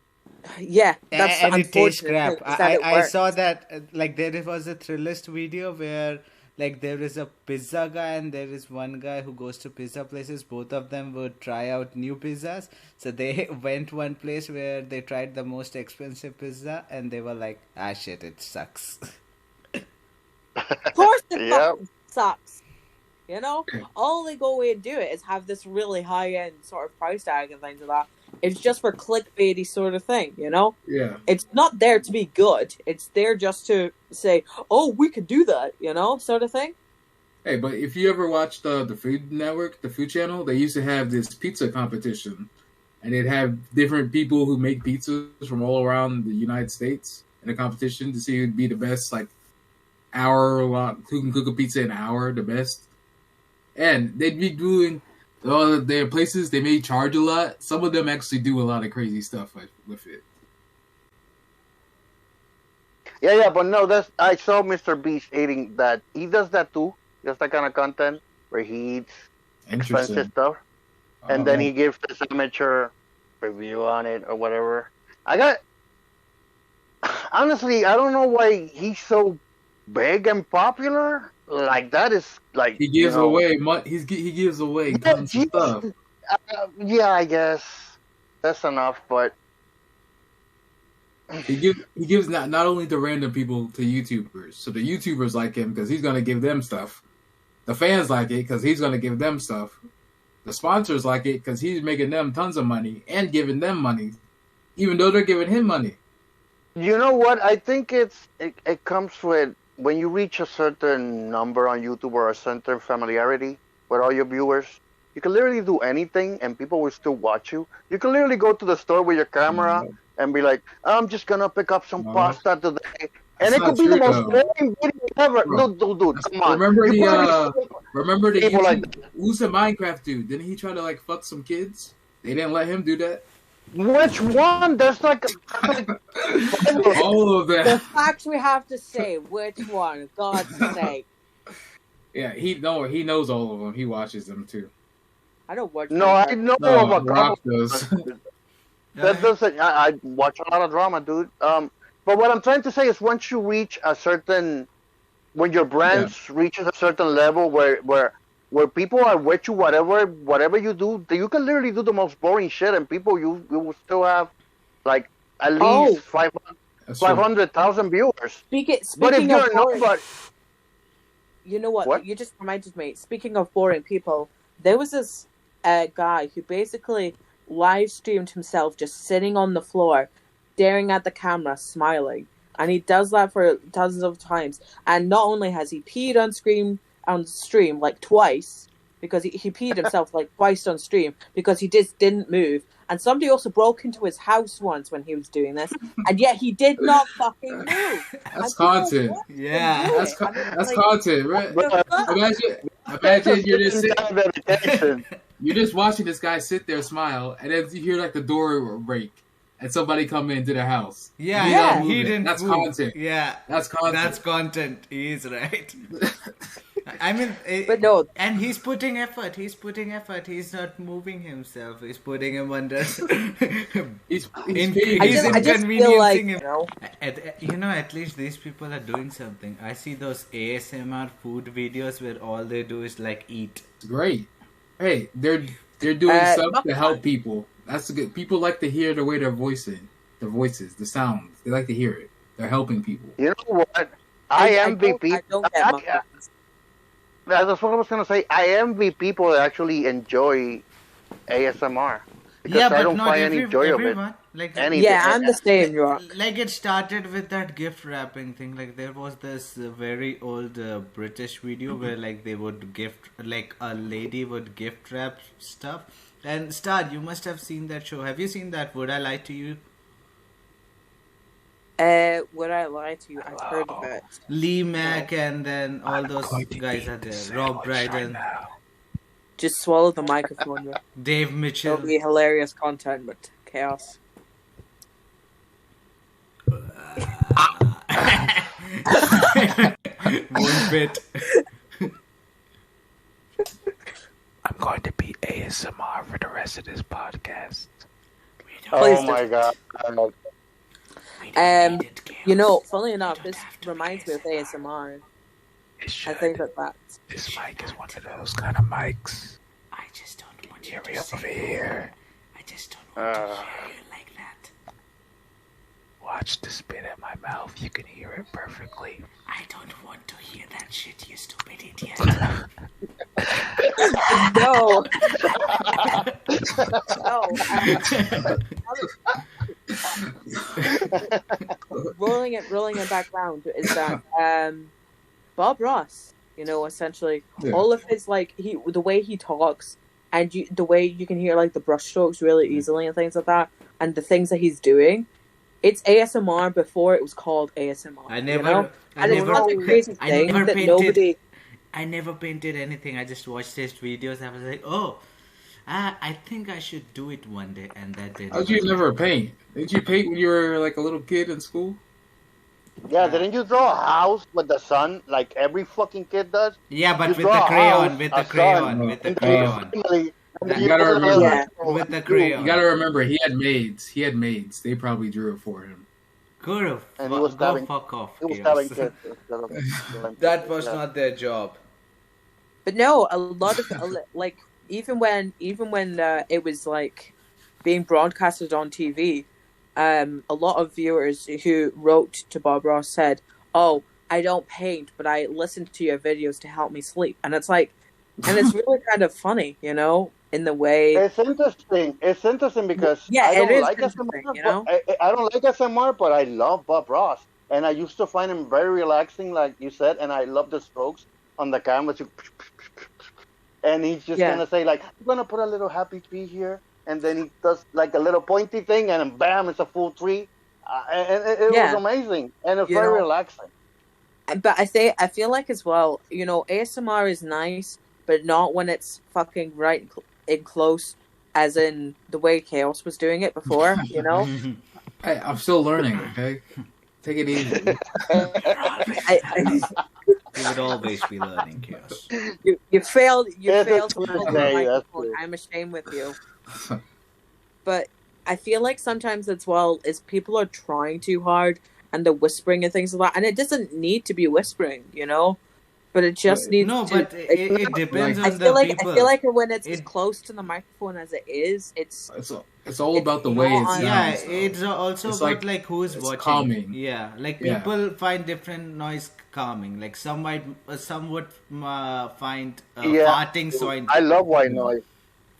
Yeah, that's And it tastes unfortunate crap. thing, is that it I works. saw that like there was a Thrillist video where like there is a pizza guy and there is one guy who goes to pizza places. Both of them would try out new pizzas. So they went one place where they tried the most expensive pizza and they were like, ah shit, it sucks. Of course, it Yep. fucking sucks. You know, all they go away and do it is have this really high end sort of price tag and things like that. It's just for clickbaity sort of thing, you know. Yeah. It's not there to be good. It's there just to say, "Oh, we could do that," you know, sort of thing. Hey, but if you ever watched the Food Network, the Food Channel, they used to have this pizza competition, and they'd have different people who make pizzas from all around the United States in a competition to see who'd be the best, like hour long, who can cook a pizza in an hour, the best. And they'd be doing their places. They may charge a lot. Some of them actually do a lot of crazy stuff with it. Yeah, but no, I saw Mr. Beast eating that. He does that too. Just that kind of content where he eats expensive stuff, and then he gives this amateur review on it or whatever. Honestly, I don't know why he's so big and popular. Like that is like he gives away he gives away tons of stuff. Yeah, I guess that's enough, but He gives not only to random people, to YouTubers. So the YouTubers like him because he's gonna give them stuff. The fans like it because he's gonna give them stuff. The sponsors like it because he's making them tons of money and giving them money, even though they're giving him money. you know what? I think it comes with when you reach a certain number on YouTube or a certain familiarity with all your viewers. You can literally do anything and people will still watch you. You can literally go to the store with your camera and be like, I'm just gonna pick up some pasta today. And it could be the most boring video ever. Bro, dude, come on. Remember the people YouTube, like who's the Minecraft dude? Didn't he try to like fuck some kids? They didn't let him do that. which one? There's like All of The that. fact we have to say which one, God's sake. Yeah, he knows all of them. He watches them too. I don't watch. no, I know No, of a Rock couple. does. That doesn't. I watch a lot of drama, dude. But what I'm trying to say is, once you reach a certain, when your brand reaches a certain level where people are with you, whatever you do, you can literally do the most boring shit, and people you will still have like at least 500. That's true. 500,000 viewers. But if Speaking of you're boring, nobody, you know what? what? You just reminded me. Speaking of boring people, there was this guy who basically live streamed himself just sitting on the floor, staring at the camera, smiling, and he does that for dozens of times. And not only has he peed on stream like twice, because he peed himself like twice on stream because he just didn't move. And somebody also broke into his house once when he was doing this, and yet he did not fucking move. That's content. Yeah. That's content, right? Imagine you're just sitting, you're just watching this guy sit there smile, and then you hear like the door break, and somebody come into the house. Yeah, he didn't. That's move. content. Yeah, that's content. That's content. He is right. I mean, but no, and he's putting effort. He's not moving himself. He's putting him under. he's I just feel like him. At least these people are doing something. I see those ASMR food videos where all they do is like eat. Great. Hey, they're doing stuff to help people. That's good. People like to hear the way they're voices, the sounds. They like to hear it. They're helping people. You know what? I envy people. That's what I was going to say. I envy people that actually enjoy ASMR. Because I don't find any joy of it. I'm the same, Rock. Like it started with that gift wrapping thing. Like there was this very old British video where like they would gift, like a lady would gift wrap stuff. And Star, you must have seen that show. Have you seen that? Would I Lie to You? Would I lie to you? I've heard of it. Lee Mack and then all those guys are there. Rob Brydon. Just swallow the microphone. Dave Mitchell. It'll be hilarious content, but chaos. One bit. I'm going to be ASMR for the rest of this podcast. Oh my god. Funnily enough, this reminds me of ASMR. I think that's... This mic is one of those kind of mics. I just don't want you to over here. I just don't want to hear you like that. Watch the spit in my mouth. You can hear it perfectly. I don't want to hear that shit, you stupid idiot. No. Rolling it back round is that Bob Ross, essentially all of his the way he talks and the way you can hear like the brushstrokes really easily and things like that, and the things that he's doing, it's ASMR before it was called ASMR. I never painted anything. I just watched his videos. I was like, I think I should do it one day, and that did. How'd you never paint? Did you paint when you were like a little kid in school? Yeah, didn't you draw a house with the sun like every fucking kid does? Yeah, but with the crayon, You gotta remember. With the crayon. You gotta remember, he had maids. They probably drew it for him. Go fuck off. He was stabbing kids. That was not their job. But no, a lot of like even when it was like being broadcasted on TV, a lot of viewers who wrote to Bob Ross said, "Oh, I don't paint, but I listen to your videos to help me sleep." And it's like, and it's really kind of funny, in the way. It's interesting. It's interesting because I don't like SMR. I don't like SMR, but I love Bob Ross, and I used to find him very relaxing, like you said, and I love the strokes on the camera. And he's just gonna say like, "I'm gonna put a little happy tree here," and then he does like a little pointy thing, and then bam, it's a full tree, and it was amazing, and it's very relaxing. But I feel like as well, ASMR is nice, but not when it's fucking right in close, as in the way Chaos was doing it before, Hey, I'm still learning, okay? Take it easy. You would always be learning, Chaos. You failed to hold the microphone. I'm ashamed with you. But I feel like sometimes as well is people are trying too hard and they're whispering and things like that, and it doesn't need to be whispering, but it just needs No, to. but it depends Like- on the people. I feel like when it's as It- close to the microphone as it is, it's It's all about the way it not- sounds. Yeah, though. it's also It's about like who's it's watching. calming. Yeah, like Yeah. people find different noise calming. Like some would find Yeah. farting sound. I love white noise.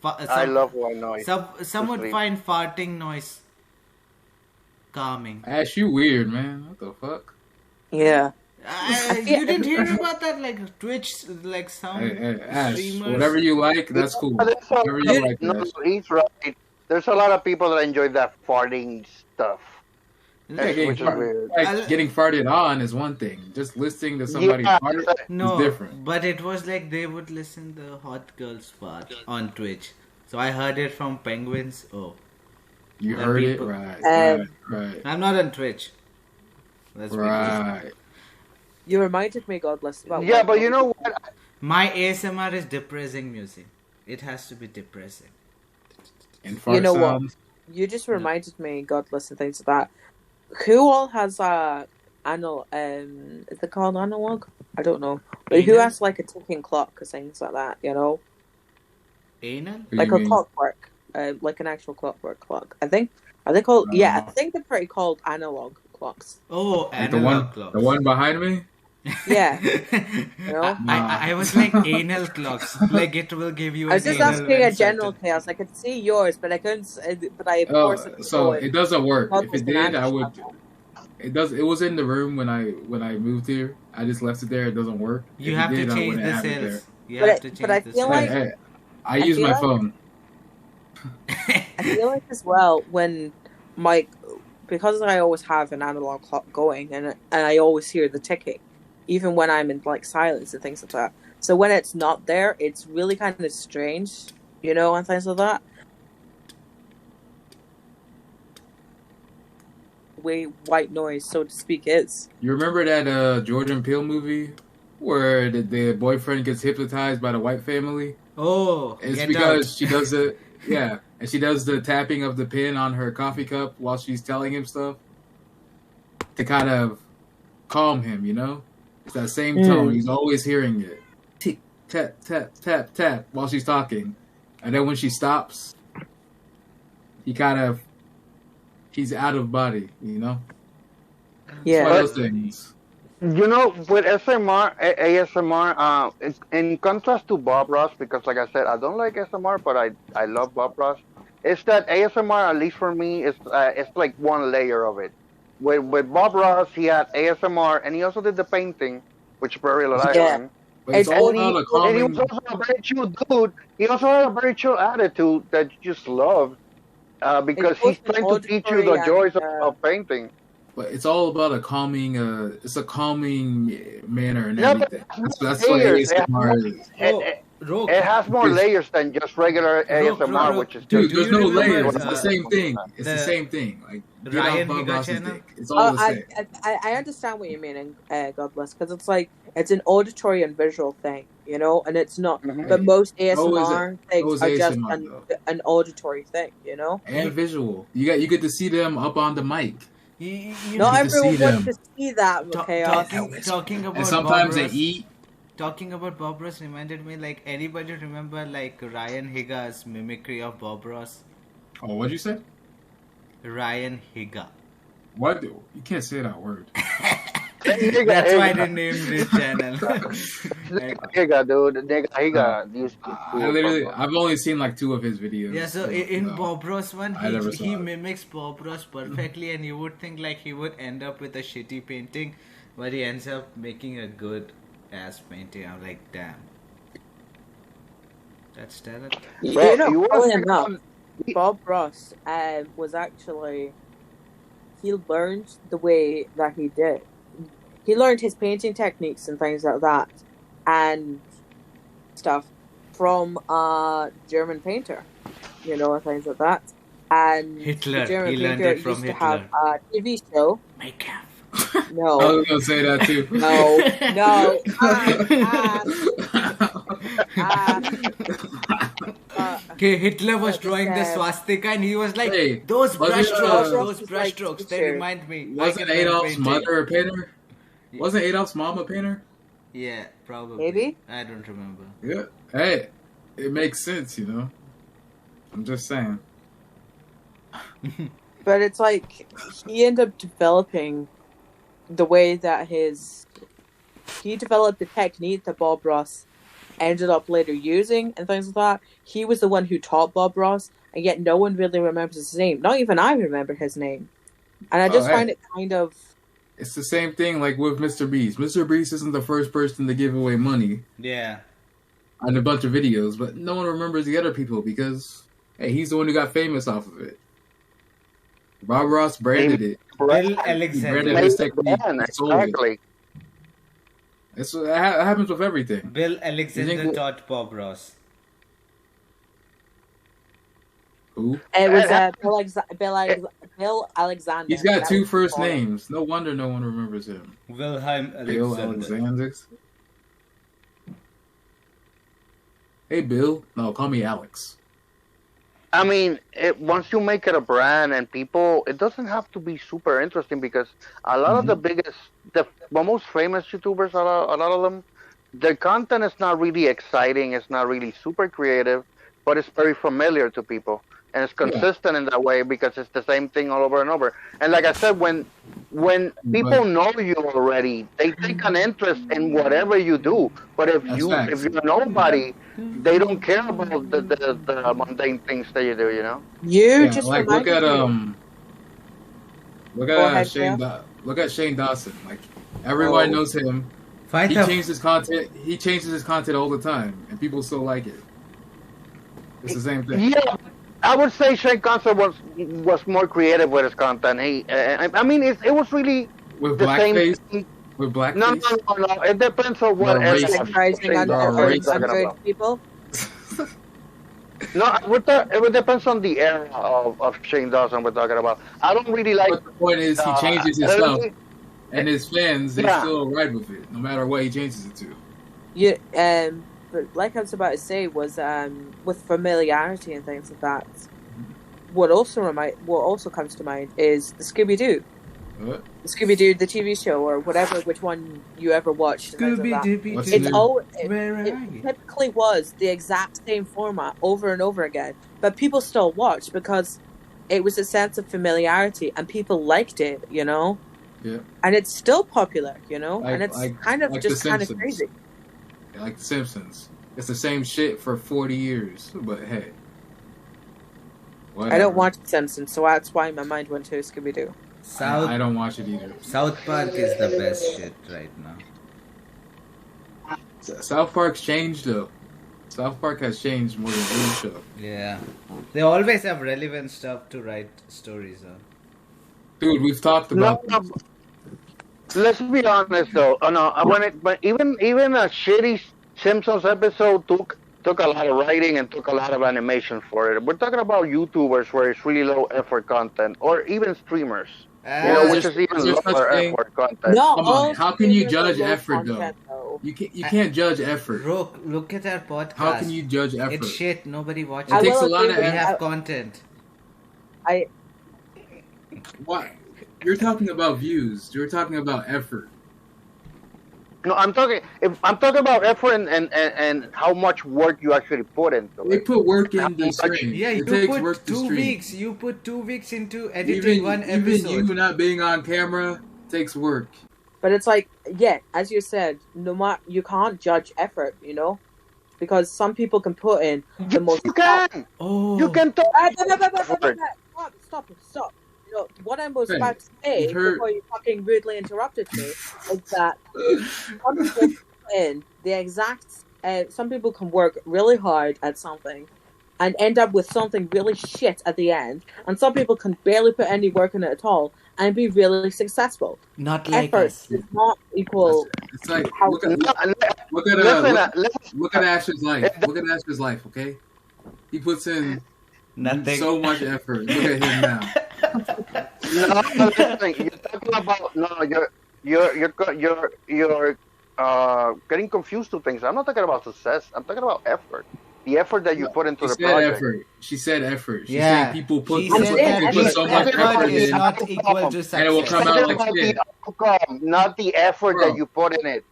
I Some, love white noise. some would sleep. find farting noise calming. Ash, you weird, man. What the fuck? yeah. You didn't hear about that? Like Twitch, like some Hey, Ash, streamers. whatever you like, that's cool. But it's all- Whatever you like, no, Ash. he's right. There's a lot of people that enjoy that farting stuff. Yeah, getting, Which is weird. like, getting farted on is one thing. Just listening to somebody fart No, is different. but it was like they would listen the hot girls fart on Twitch. So I heard it from penguins. Oh, You the heard people- it right, right, I'm not on Twitch. Let's be clear. right. You reminded me, Godless, about Yeah, white but you noise. know what? My ASMR is depressing music. It has to be depressing. And fart You know what? sounds. You just reminded me, Godless, and things like that. Who all has is it called analog? I don't know. But who Anal? has like a ticking clock or things like that? You know, Anal? What do like you a mean? clockwork, like an actual clockwork clock. I think. Are they called? Yeah, I Uh, think they're pretty called analog clocks. Oh, Like the analog one, clocks. the one behind me. Yeah, you know. I was like anal clocks. Like it will give you. I was an just anal asking a when general certain- chaos. I could see yours, but I couldn't. But I of Oh, course. I so it doesn't work. If Godless it and did, I Ash would. have that. It does. It was in the room when I moved here. I just left it there. It doesn't work. You If have it to did, I change wouldn't the have it there. cells. You But have I- to change but I the feel cells. Hey, like- hey, I I use feel my like- phone. I feel like as well when my because I always have an analog clock going and I always hear the ticking, even when I'm in like silence and things like that. So when it's not there, it's really kind of strange, you know, and things like that. Way white noise, so to speak, is. You remember that Jordan Peele movie where the boyfriend gets hypnotized by the white family? Oh, It's Get because Out. she does it. Yeah, and she does the tapping of the pin on her coffee cup while she's telling him stuff to kind of calm him. You know, it's that same tone. He's always hearing it. Tick, tap, tap, tap, tap while she's talking, and then when she stops, he's out of body. You know, it's one of those things. You know, with ASMR, in contrast to Bob Ross, because like I said, I don't like ASMR, but I love Bob Ross. It's that ASMR, at least for me, it's like one layer of it. With Bob Ross, he had ASMR, and he also did the painting, which is very relaxing. Yeah. But it's all And about a And he calming. was also a very chill dude. He also had a very chill attitude that you just love, because It's he's both trying to teach you the auditory joys and, of painting. But it's all about a calming. It's a calming manner and Yeah, but everything. it's That's what layers. ASMR is. Oh, It, Rogue. it has more layers than just regular ASMR, Rogue. which is Dude, just there's you no remember, layers. It's the same thing. It's the the same thing. Like get Ryan off Bob Higa Ross's channel? dick. It's all the same. I understand what you mean, God bless, because it's like it's an auditory and visual thing, you know, and it's not. Mhm. But most So is ASMR things is are just ASMR, though. an auditory thing, you know. And visual. You get to see them up on the mic. You Not get to see everyone wants them. to see that, Chaos. talking about And sometimes Bob they Ross, eat. Talking about Bob Ross reminded me, like, anybody remember like Ryan Higa's mimicry of Bob Ross? Oh, what'd you say? Ryan Higa. What? You can't say that word. That's why they named this channel. Higa, dude. Higa used to I've only seen like 2 of his videos. Yeah, so in no. Bob Ross one, I never saw he it. mimics Bob Ross perfectly, and you would think like he would end up with a shitty painting, but he ends up making a good ass painting. I'm like, damn, that's talent. You Bro, know, you funny wanna- enough, Bob Ross was actually he learned the way that he did. He learned his painting techniques and things like that, and stuff from a German painter, you know, and things like that. And Hitler. the German He learned painter it from used to have Hitler. a TV show. Make up. I No, was gonna say that too. no, no. Okay, Hitler was But drawing the this, swastika, and he was like, Hey, those wasn't, brushstrokes, uh, those brushstrokes, they teacher. remind me. I Wasn't can learn Adolf's painting. mother a painter? Wasn't Adolf's mom a painter? Yeah, probably. Maybe. I don't remember. Yeah. Hey, it makes sense, you know. I'm just saying. But it's like he ended up developing the way that he developed the technique that Bob Ross ended up later using and things like that. He was the one who taught Bob Ross, and yet no one really remembers his name. Not even I remember his name. And I just find it kind of... It's the same thing like with Mr. Beast. Mr. Beast isn't the first person to give away money. Yeah. On a bunch of videos, but no one remembers the other people because, hey, he's the one who got famous off of it. Bob Ross branded it. Bill Alexander. Branded his technique. Exactly. It happens with everything. Bill Alexander taught Bob Ross. Who? It was Bill Alexander. He's got two first names. No wonder no one remembers him. Wilhelm Bill Alexander. Hey, Bill. No, call me Alex. I mean, once you make it a brand and people, it doesn't have to be super interesting because a lot of the biggest, the most famous YouTubers, a lot of them, their content is not really exciting. It's not really super creative, but it's very familiar to people. And it's consistent in that way because it's the same thing all over and over. And like I said, when people know you already, they take an interest in whatever you do. But if you're nobody, they don't care about the mundane things that you do. You know. Just like look at Shane Dawson. Like everyone knows him. He changes his content. He changes his content all the time, and people still like it. It's the same thing. Yeah. I would say Shane Dawson was more creative with his content. I mean, it was really with the blackface. Same. With blackface. No. It depends on what people. No, it depends on the era of Shane Dawson we're talking about. I don't really like. But the point is, he changes his stuff, and his fans they still ride with it, no matter what he changes it to. Yeah, but like I was about to say was with familiarity and things like that. What also comes to mind is the Scooby-Doo. What? The Scooby-Doo, the TV show, or whatever, which one you ever watched. Scooby-Doo. It typically was the exact same format over and over again, but people still watched because it was a sense of familiarity and people liked it, you know? Yeah. And it's still popular, you know? And it's kind of crazy. Yeah, like The Simpsons. It's the same shit for 40 years, but hey. Whatever. I don't watch The Simpsons, so that's why my mind went to Scooby-Doo. I don't watch it either. South Park is the best shit right now. South Park's changed though. South Park has changed more than any show. Yeah. They always have relevant stuff to write stories on. Dude, we've talked about this. Let's be honest though. But even a shitty Simpsons episode took a lot of writing and took a lot of animation for it. We're talking about YouTubers where it's really low effort content, or even streamers. Which is even lower effort content. No, come on. How can you judge effort though? You can't judge effort. Look at our podcast. How can you judge effort? It's shit. Nobody watches. It takes a lot of effort. We have content. What? You're talking about views. You're talking about effort. No, I'm talking about effort and how much work you actually put into it. They put work in the stream. Yeah, you put 2 weeks. You put 2 weeks into editing one episode. Even you not being on camera takes work. But it's like, as you said, you can't judge effort, you know, because some people can put in the most. You can. You can talk. Stop. You know, what I was about to say before you fucking rudely interrupted me is that some people put in the exact. Some people can work really hard at something and end up with something really shit at the end, and some people can barely put any work in it at all and be really successful. Not like effort us. is not equal. It's like look at Ash's life. Look at Ash's life. Okay, he puts in nothing. So much effort. Look at him now. You're talking about you're getting confused to things. I'm not talking about success. I'm talking about effort. The effort that you put into the project. Effort. She said effort. She said people put so much effort is in, not equal to success. and it will come out like shit. Not the effort that you put in it.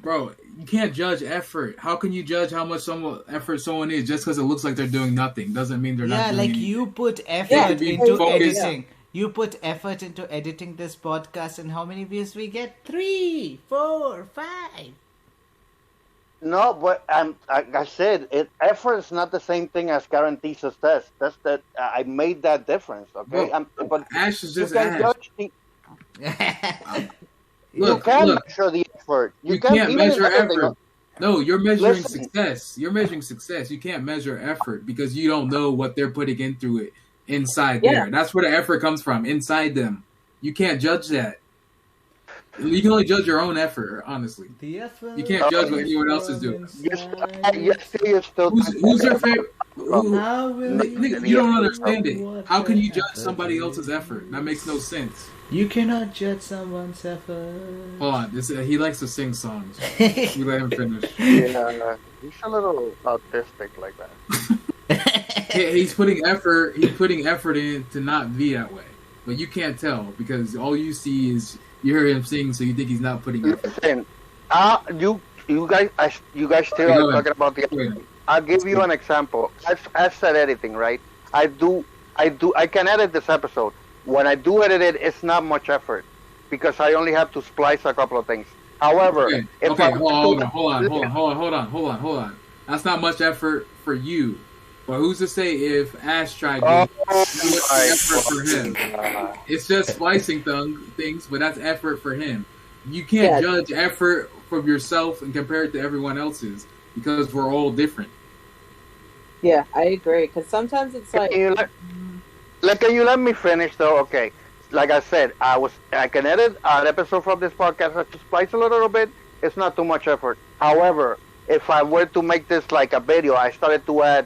Bro, You can't judge effort. How can you judge how much effort someone is just because it looks like they're doing nothing? Doesn't mean they're not doing anything. You put effort into editing. Yeah. You put effort into editing this podcast, and how many views we get? 3, 4, 5. No, but like I said, effort is not the same thing as guaranteed success. That's that. I made that difference. Okay, but Asch is just Asch. You can't measure the effort. You can't measure effort. No, you're measuring success. You're measuring success. You can't measure effort because you don't know what they're putting in through it inside there. That's where the effort comes from, inside them. You can't judge that. You can only judge your own effort, honestly. You can't judge what anyone else is doing. Who's your favorite? You don't understand it. How can you judge somebody else's effort? That makes no sense. You cannot judge someone's effort. Hold on, he likes to sing songs. We let him finish. Yeah, he's a little autistic like that. He's putting effort. He's putting effort in to not be that way, but you can't tell because all you see is you hear him sing, so you think he's not putting effort. Listen, you guys still are talking about the editing. I'll give you an example. I've said editing, right? I can edit this episode. When I do edit it, it's not much effort because I only have to splice a couple of things. However, hold on. That's not much effort for you. But who's to say if Asch tried to effort for him? It's just splicing things, but that's effort for him. You can't judge effort from yourself and compare it to everyone else's because we're all different. Yeah, I agree. Because sometimes it's like... Can you let me finish though? Okay. Like I said, I can edit an episode from this podcast. I just splice a little bit. It's not too much effort. However, if I were to make this like a video, I started to add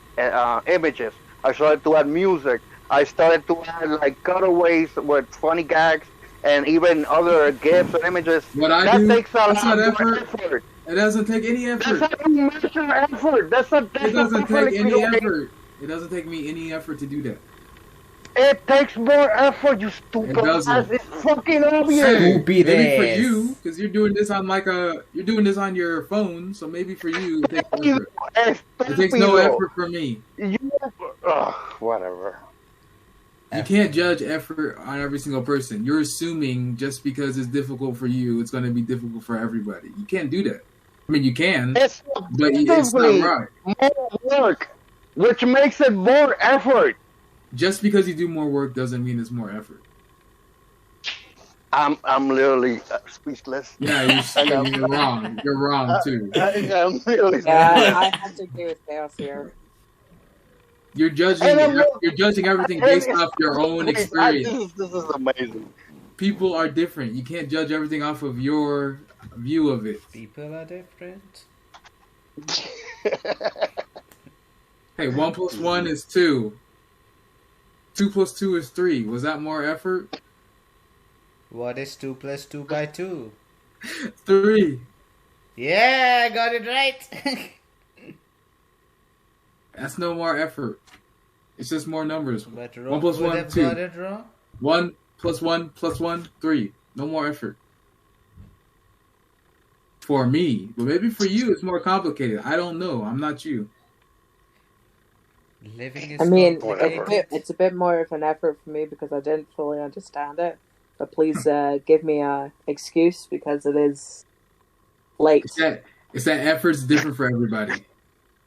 images. I started to add music. I started to add like cutaways with funny gags and even other GIFs and images. Takes a lot of effort. It doesn't take any effort. That's how you measure effort. It doesn't take any effort. It doesn't take me any effort to do that. It takes more effort, you stupid ass. It's fucking obvious. Maybe for you, because you're doing this on your phone, so maybe for you it takes effort. It takes no effort for me. Whatever. You can't judge effort on every single person. You're assuming just because it's difficult for you, it's going to be difficult for everybody. You can't do that. I mean, you can, but it's not right. More work, which makes it more effort. Just because you do more work doesn't mean it's more effort. I'm literally speechless. Yeah, you're wrong. You're wrong too. I'm really I have to agree with Chaos here. You're judging everything based off your own experience. This is amazing. People are different. You can't judge everything off of your view of it. People are different. Hey, 1 + 1 is 2. 2 + 2 is 3. Was that more effort? What is 2 + 2 / 2? 3. Yeah, I got it right. That's no more effort. It's just more numbers. But 1 + 1, 2. Got it wrong. 1 + 1 + 1, 3. No more effort. For me. But maybe for you it's more complicated. I don't know. I'm not you. Living is it's a bit more of an effort for me because I didn't fully understand it. But please give me an excuse because it is late. It's that effort's different for everybody.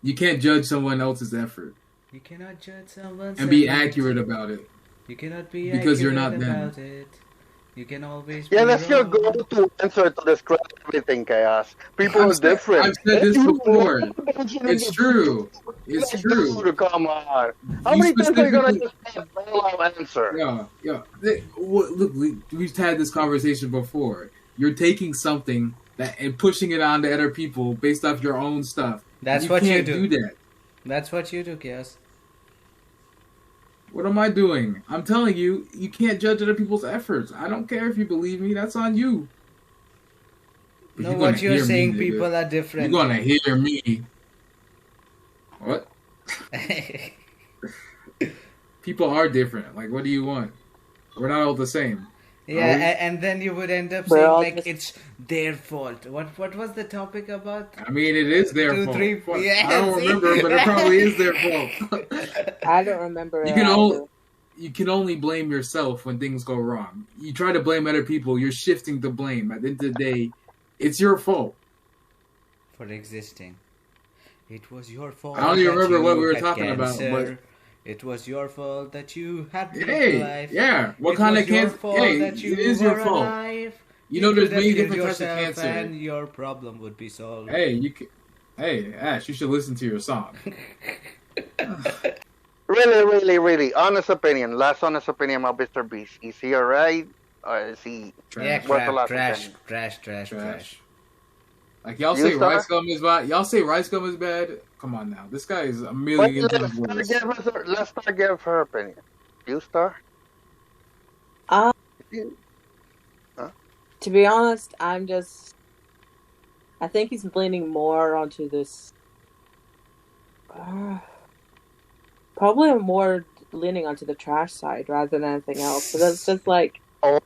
You can't judge someone else's effort. You cannot judge someone's and be accurate about it. You cannot be because accurate you're not about them. it. You can always be that's your wrong. go-to answer to describe everything, Chaos. People are different. I've said this before. It's true. It's true. Come on. How many times are you going to just say a bailout answer? Yeah. Look, we've had this conversation before. You're taking something and pushing it on to other people based off your own stuff. That's what you do. You can't do that. That's what you do, Chaos. What am I doing? I'm telling you, you can't judge other people's efforts. I don't care if you believe me. That's on you. But No, what you're saying, people are different. You're going to hear me. What? People are different. Like, what do you want? We're not all the same. Yeah, and then you would end up We're saying all like just- it's their fault. What was the topic about? I mean, it is their Two, fault. three, yeah, I don't see? remember, but it probably is their fault. I don't remember You it can only either. you can only blame yourself when things go wrong. You try to blame other people, you're shifting the blame. At the end of the day, it's your fault. For existing. It was your fault. I don't even that remember you what we were had talking about, cancer. but It was your fault that you had lived hey, life. yeah, what It kind was of your cancer? fault Hey, that you it is were your fault. alive. You know, there's could have many killed different types of yourself cancer. and your problem would be solved. Hey, Ash, you should listen to your song. Really, honest opinion. Last honest opinion about Mr. Beast. Is he alright? Or is he... Yeah, Trash. What's the last trash. Like y'all You say, star? rice gum is bad. Y'all say rice gum is bad. Come on now, this guy is a Wait, million times worse. let's not give her opinion. You star? Uh, You- to be honest, I think he's leaning more onto this. Probably more leaning onto the trash side rather than anything else. So that's just like. Oh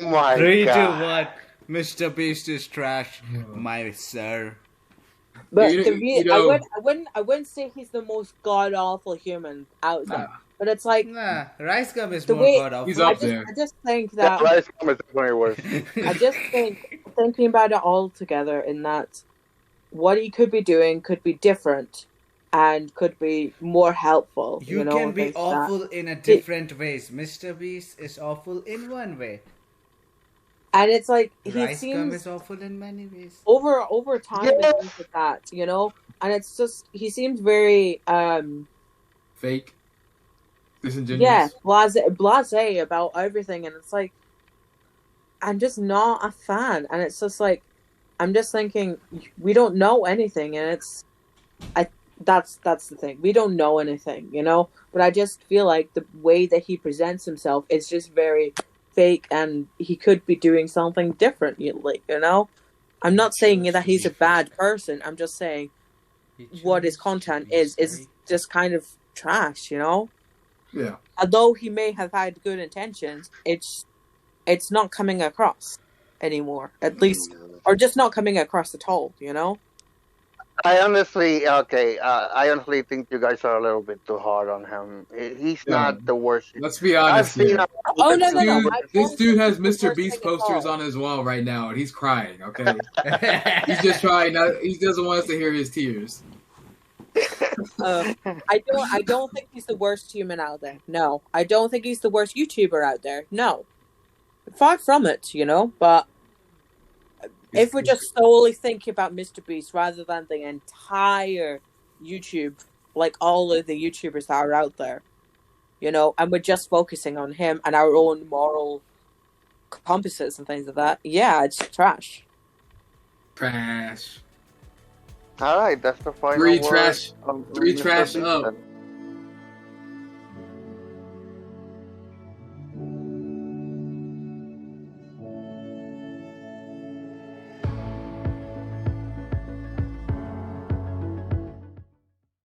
my 3, 2, god. 1. Mr. Beast is trash, my sir. But You know- I wouldn't say he's the most god awful human out there. Nah. But it's like Nah, Rice Gum is The more way- god awful. He's up I there. just think That that rice gum is definitely worse. I just think thinking about it all together in that what he could be doing could be different and could be more helpful. You know, can and be things like that. awful in a different ways. Mr. Beast is awful in one way. And it's like he Rice Gum seems is awful in many ways. over time Yes. it seems like that, and it's just he seems very Fake, disingenuous. yeah, blase about everything, and it's like I'm just not a fan, and it's just like I'm just thinking we don't know anything, and that's the thing, we don't know anything, but I just feel like the way that he presents himself is just very fake, and he could be doing something different, I'm not saying that he's a bad person. I'm just saying what his content is just kind of trash, Yeah. Although he may have had good intentions, it's not coming across anymore, at least, or just not coming across at all, I honestly think you guys are a little bit too hard on him. He's Yeah. not the worst. Let's be I've honest seen here. him. Oh, no. This dude has He's the Mr. worst Beast thing at posters all. on his wall right now, and he's crying. Okay, he's just trying. He doesn't want us to hear his tears. I don't think he's the worst human out there. No, I don't think he's the worst YouTuber out there. No, far from it. But if we're just solely thinking about Mr. Beast rather than the entire YouTube, like all of the YouTubers that are out there, and we're just focusing on him and our own moral compasses and things like that, yeah, it's trash. Trash. All right, that's the final Three word trash. of Three Mr. trash Beast up. then.